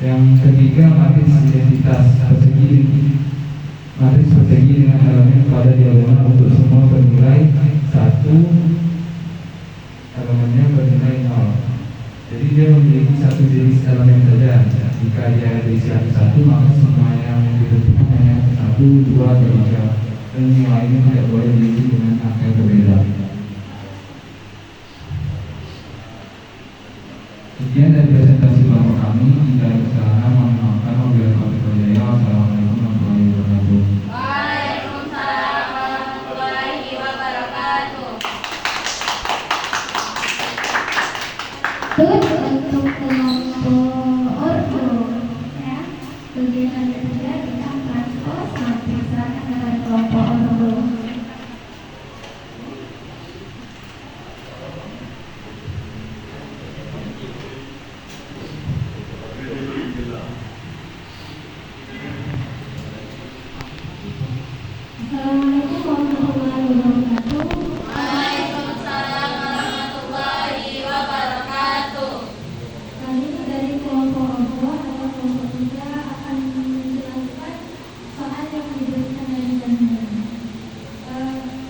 Yang ketiga, matriks identitas persegi. Matriks persegi dengan elemen pada diagonal untuk semua bernilai 1, elemennya bernilai 0. Jadi dia memiliki satu jenis elemen saja. Jika dia berisi 1, maka semua yang dibentukkan hanya 1, 2, 3, dan yang lainnya tidak boleh diisi dengan angka yang berbeda. Sekian dari presentasi kelompok kami. Jika ada kesalahan, mohon maafkan. Wabillahi taufiq wal hidayah. Wassalamualaikum warahmatullahi wabarakatuh. Waalaikumsalam warahmatullahi wabarakatuh. Untuk kelompok ordo, ya, kegiatan ketiga kita transpos matriks serahkan kepada kelompok ordo. Assalamualaikum warahmatullahi wabarakatuh. Waalaikumsalam warahmatullahi wabarakatuh. Kami dari kelompok ordo atau kelompok tiga akan menjelaskan soal yang diberikan dari Anda.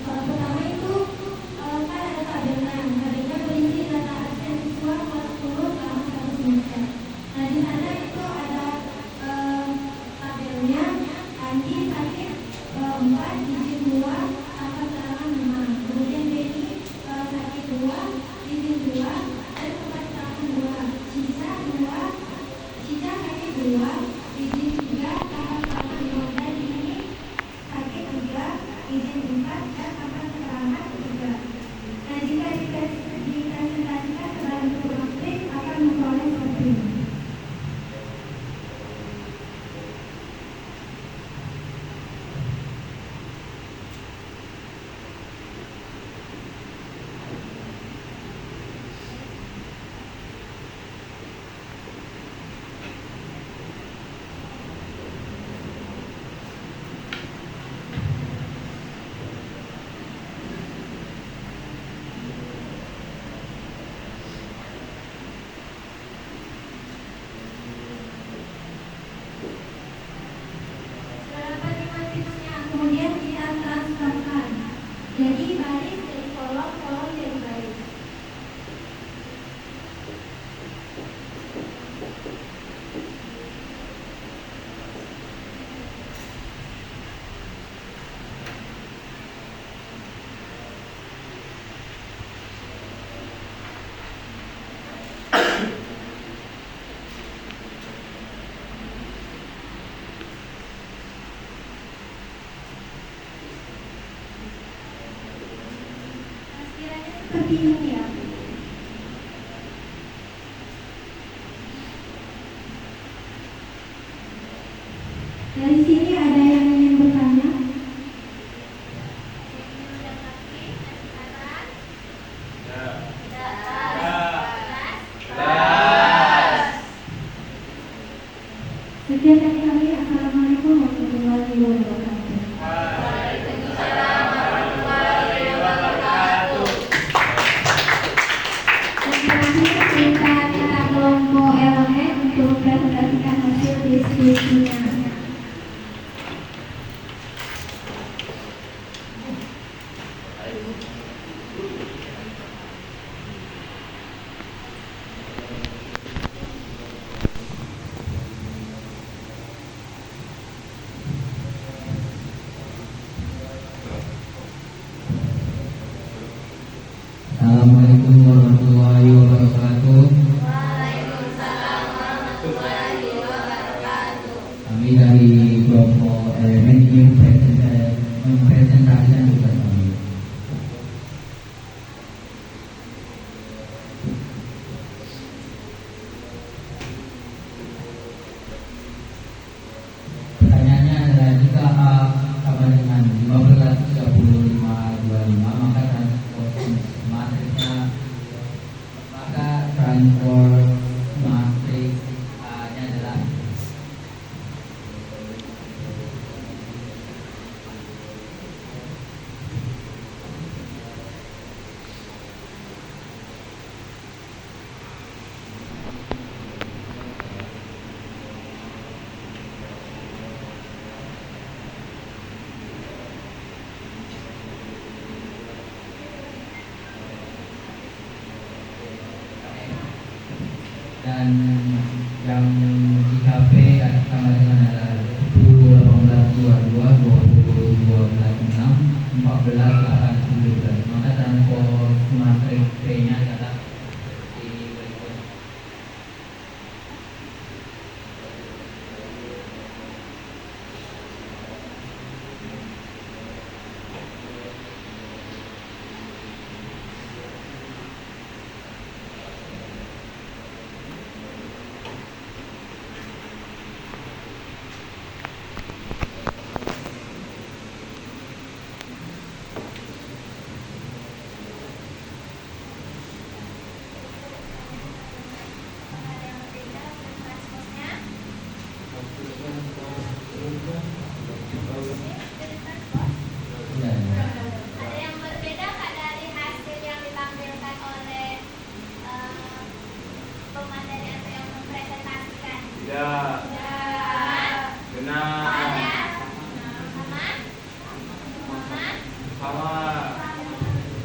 Soal pertama itu kan ada tabelnya. Tabelnya berisi data absen siswa kelas 10 selama 1 semester. Nah di sana itu ada tabelnya Andi sakit 4, izin 2, tanpa keterangan 5. Kemudian Dedi sakit 2, izin 2, dan tanpa keterangan 2. Cica sakit 2, izin 3, tanpa keterangan 5. Dan ini sakit 3, izin 4, dan tanpa keterangan 3. Nah jika dipresentasikan ke dalam bentuk matriks akan memperoleh seperti ini. Setelah bagi matriksnya, kemudian kita transformkan. Jadi baris jadi kolom, kolom jadi baris. Sekiranya seperti ini ya. Assalamualaikum warahmatullahi wabarakatuh. Kami dari kelompok elemen ingin mempresentasikan tugas kami. Pertanyaannya adalah jika A sama dengan 15:35:25, maka transport matrixnya A-nya adalah dan yang jika P sama dengan adalah 10, 18, 22, 20, 12, 6, 14, 8, 19, maka transport matriks P-nya adalah ini berikut. Ada yang berbeda Kak dari hasil yang ditampilkan oleh pemateri atau yang mempresentasikan? Tidak. Benar. Sama.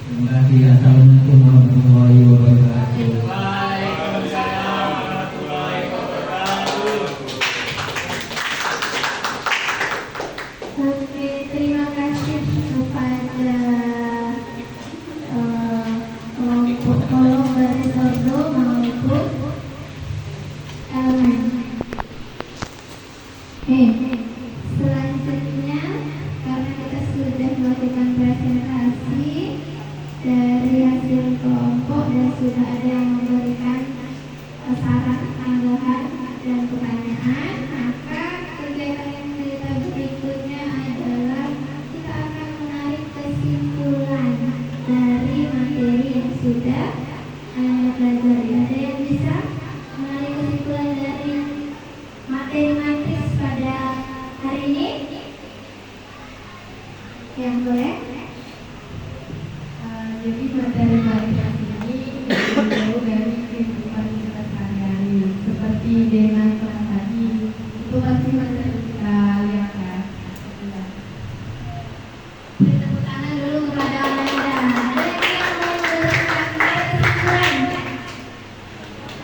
Terima kasih. Assalamualaikum warahmatullahi wabarakatuh. Oke, terima kasih kepada kelompok kolom baris ordo maupun elemen. Selanjutnya karena kita sudah melakukan presentasi dari hasil kelompok dan sudah ada yang memberikan saran, tambahan dan pertanyaan, maka kegiatan yang kita berikutnya adalah kita akan menarik kesimpulan dari materi yang sudah Anda pelajari. Ada yang bisa menarik kesimpulan dari materi matriks pada hari ini? Yang boleh? Jadi materi matriks ini jauh dari kehidupan kita sehari-hari, seperti dengan kelas tadi itu pasti materi kita lihat ya. Beri tepuk tangan dulu kepada Amanda. Ada yang mau memberikan kesimpulan?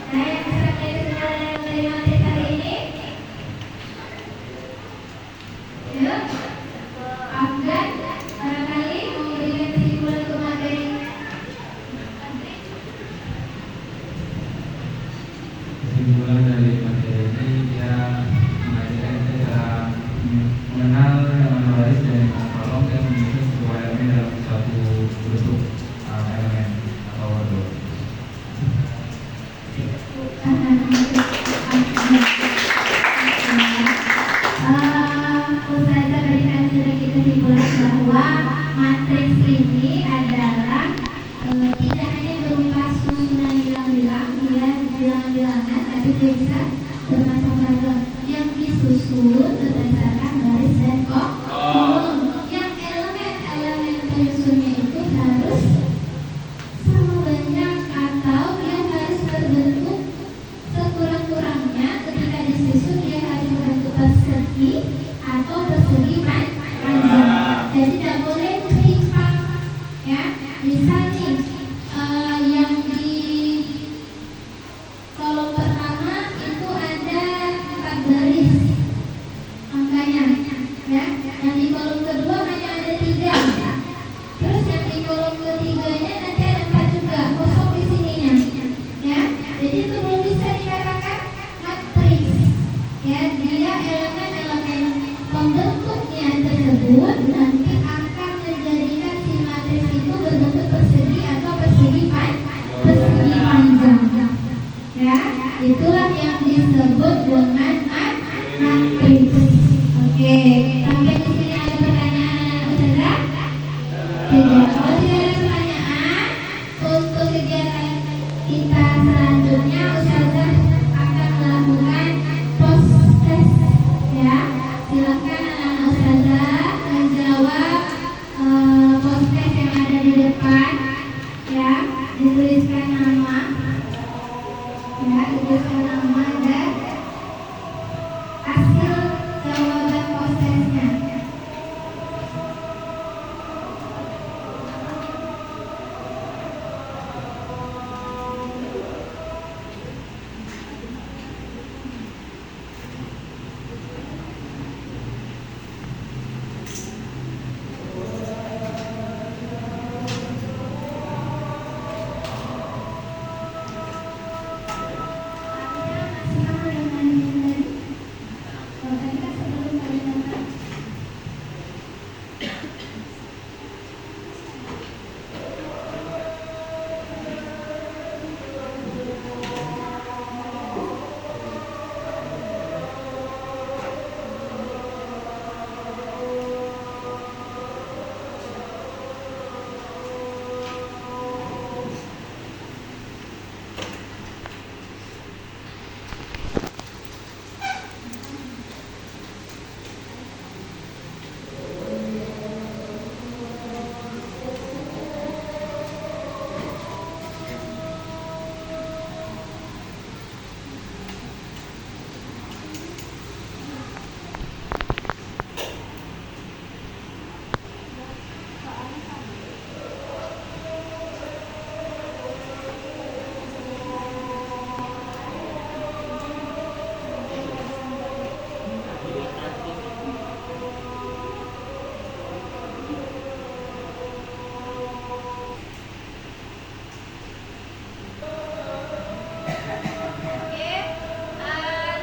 Ada yang bisa memberi kesimpulan dari materi hari ini? Ya, Afgan, barangkali mau memberikan kesimpulan untuk materi. Kesimpulan dari materi ini dia mengajarkan kita mengenal elemen baris dan elemen kolom yang menyusun sebuah elemen dalam satu bentuk elemen atau ordo. Ustazah berikan sedikit kesimpulan bahwa matriks ini adalah tidak hanya berupa susunan bilang-bilangan, tapi bisa bermacam-macam yang disusun berdasarkan baris dan kolom. Yang elemen penyusunnya itu harus sama banyak atau yang harus berbentuk sekurang-kurangnya ketika disusun dia harus berbentuk persegi atau persegi panjang. Jadi tidak boleh timpang, ya. Misal nih yang di kolom pertama itu ada 4 baris angkanya, ya. Yang di kolom kedua hanya ada 3. Terus yang di Tidak. Kalau tidak ada pertanyaan, untuk kegiatan kita selanjutnya Ustazah akan melakukan proses ya. Silakan anak-anak Ustazah menjawab proses yang ada di depan ya, dituliskan nama ya, dituliskan nama dan hasil jawaban prosesnya.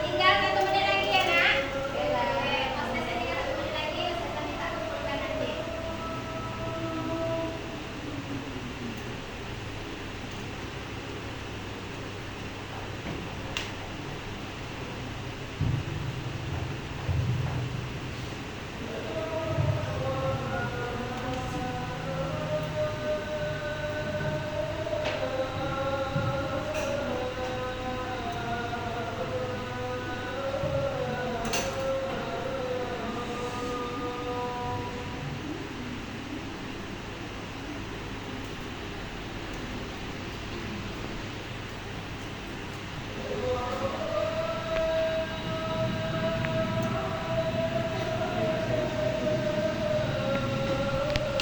Tinggal 1 menit lagi ya nak. Prosesnya tinggal 1 menit lagi. Ustazah minta kumpulkan nanti.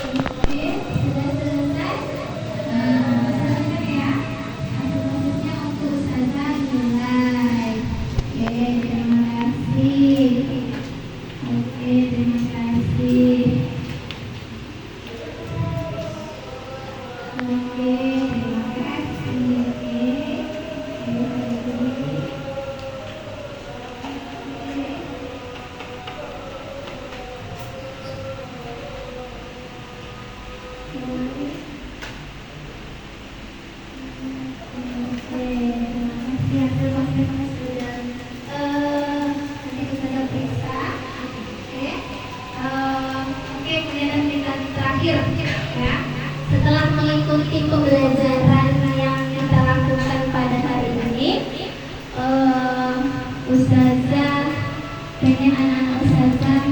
Oke, sudah selesai. Selesai ya. Hasil prosesnya untuk Ustazah nilai. Oke, terima kasih. Oke, terima kasih. Oke, terima kasih. Setelah mengikuti pembelajaran yang kita lakukan pada hari ini, Ustazah pengen anak-anak Ustazah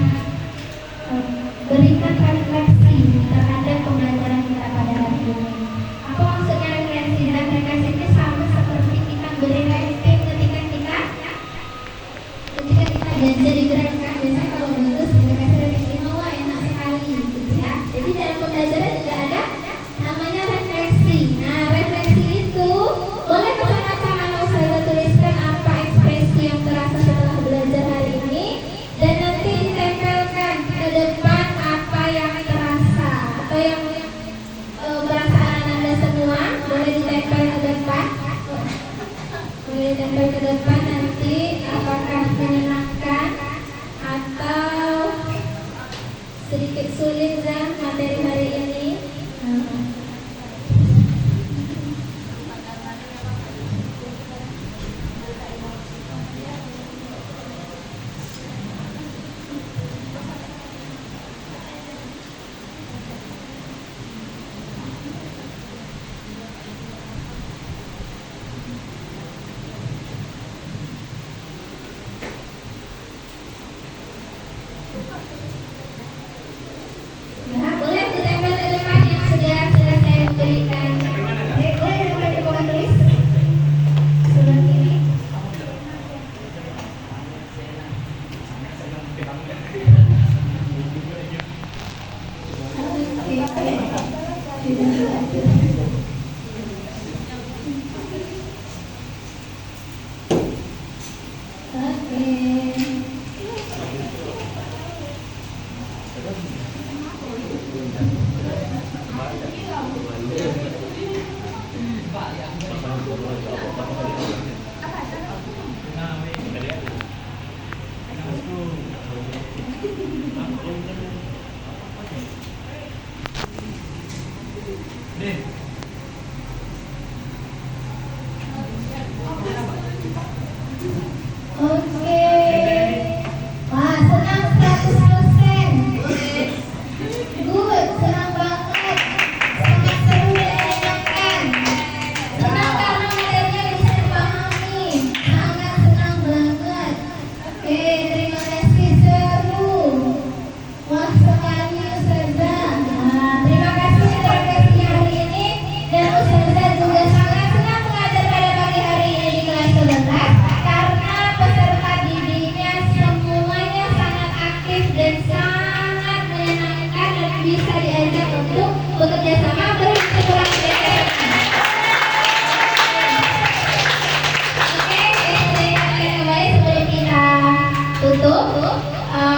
berikan refleksi terhadap pembelajaran kita pada hari ini. Apa maksudnya refleksi? Dan refleksi ini sama seperti kita beri rating ketika kita belajar di gerakan. Biasanya kalau lulus kita kasih rating 5, wah enak sekali gitu ya. Jadi dalam pembelajaran juga ada namanya refleksi. Nah, refleksi itu boleh macam-macam. Anak Ustazah tuliskan apa ekspresi yang terasa setelah belajar hari ini, dan nanti ditempelkan ke depan apa yang terasa atau yang perasaan Anda semua. Boleh ditempel ke depan, boleh ditempel ke depan. Nanti apakah menyenangkan atau sedikit sulit Zam materi hari ini? Oke. Wah, senang 100%. Good, senang banget. Sangat seru dan menyenangkan. Senang karena materinya bisa dipahami. Sangat senang banget. Oke, terima kasih, seru. Wah, sekali Ustazah. Nah, terima kasih interaksi hari ini. Dan Ustazah juga sangat senang mengajar pada pagi hari ini di kelas 11 karena peserta didiknya semuanya sangat aktif dan sangat menyenangkan dan bisa diajak untuk bekerja sama berhubungan dengan. Oke, saya akan kembali sebelum kita tutup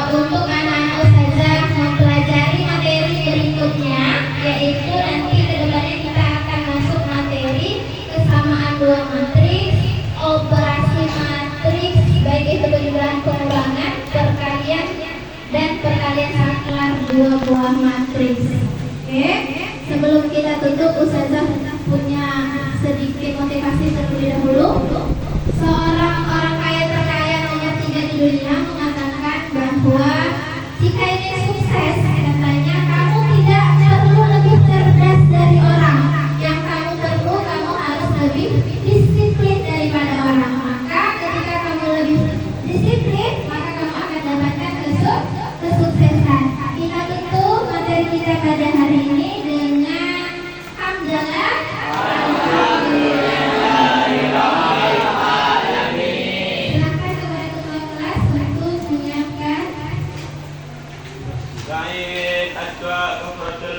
untuk anak-anak Ustazah mempelajari materi berikutnya, yaitu nanti kedepannya kita akan masuk materi kesamaan dua matriks, operasi matriks, baik itu penjumlahan pengulangan, perkalian dan perkalian saklar dua buah matriks. Oke, sebelum kita tutup, Ustazah punya sedikit motivasi terlebih dahulu. Seorang orang kaya terkaya nomor 3 di dunia mengatakan bahwa jika ingin sukses, katanya kamu tidak perlu lebih cerdas dari orang. Yang kamu perlu, kamu harus lebih disiplin daripada orang. Maka ketika kamu lebih disiplin, maka kamu akan dapatkan kesuksesan. Kita tutup materi kita pada hari ini dengan hamdalah. Silakan kepada ketua kelas untuk menyiapkan. Baik, Aswa Kufratul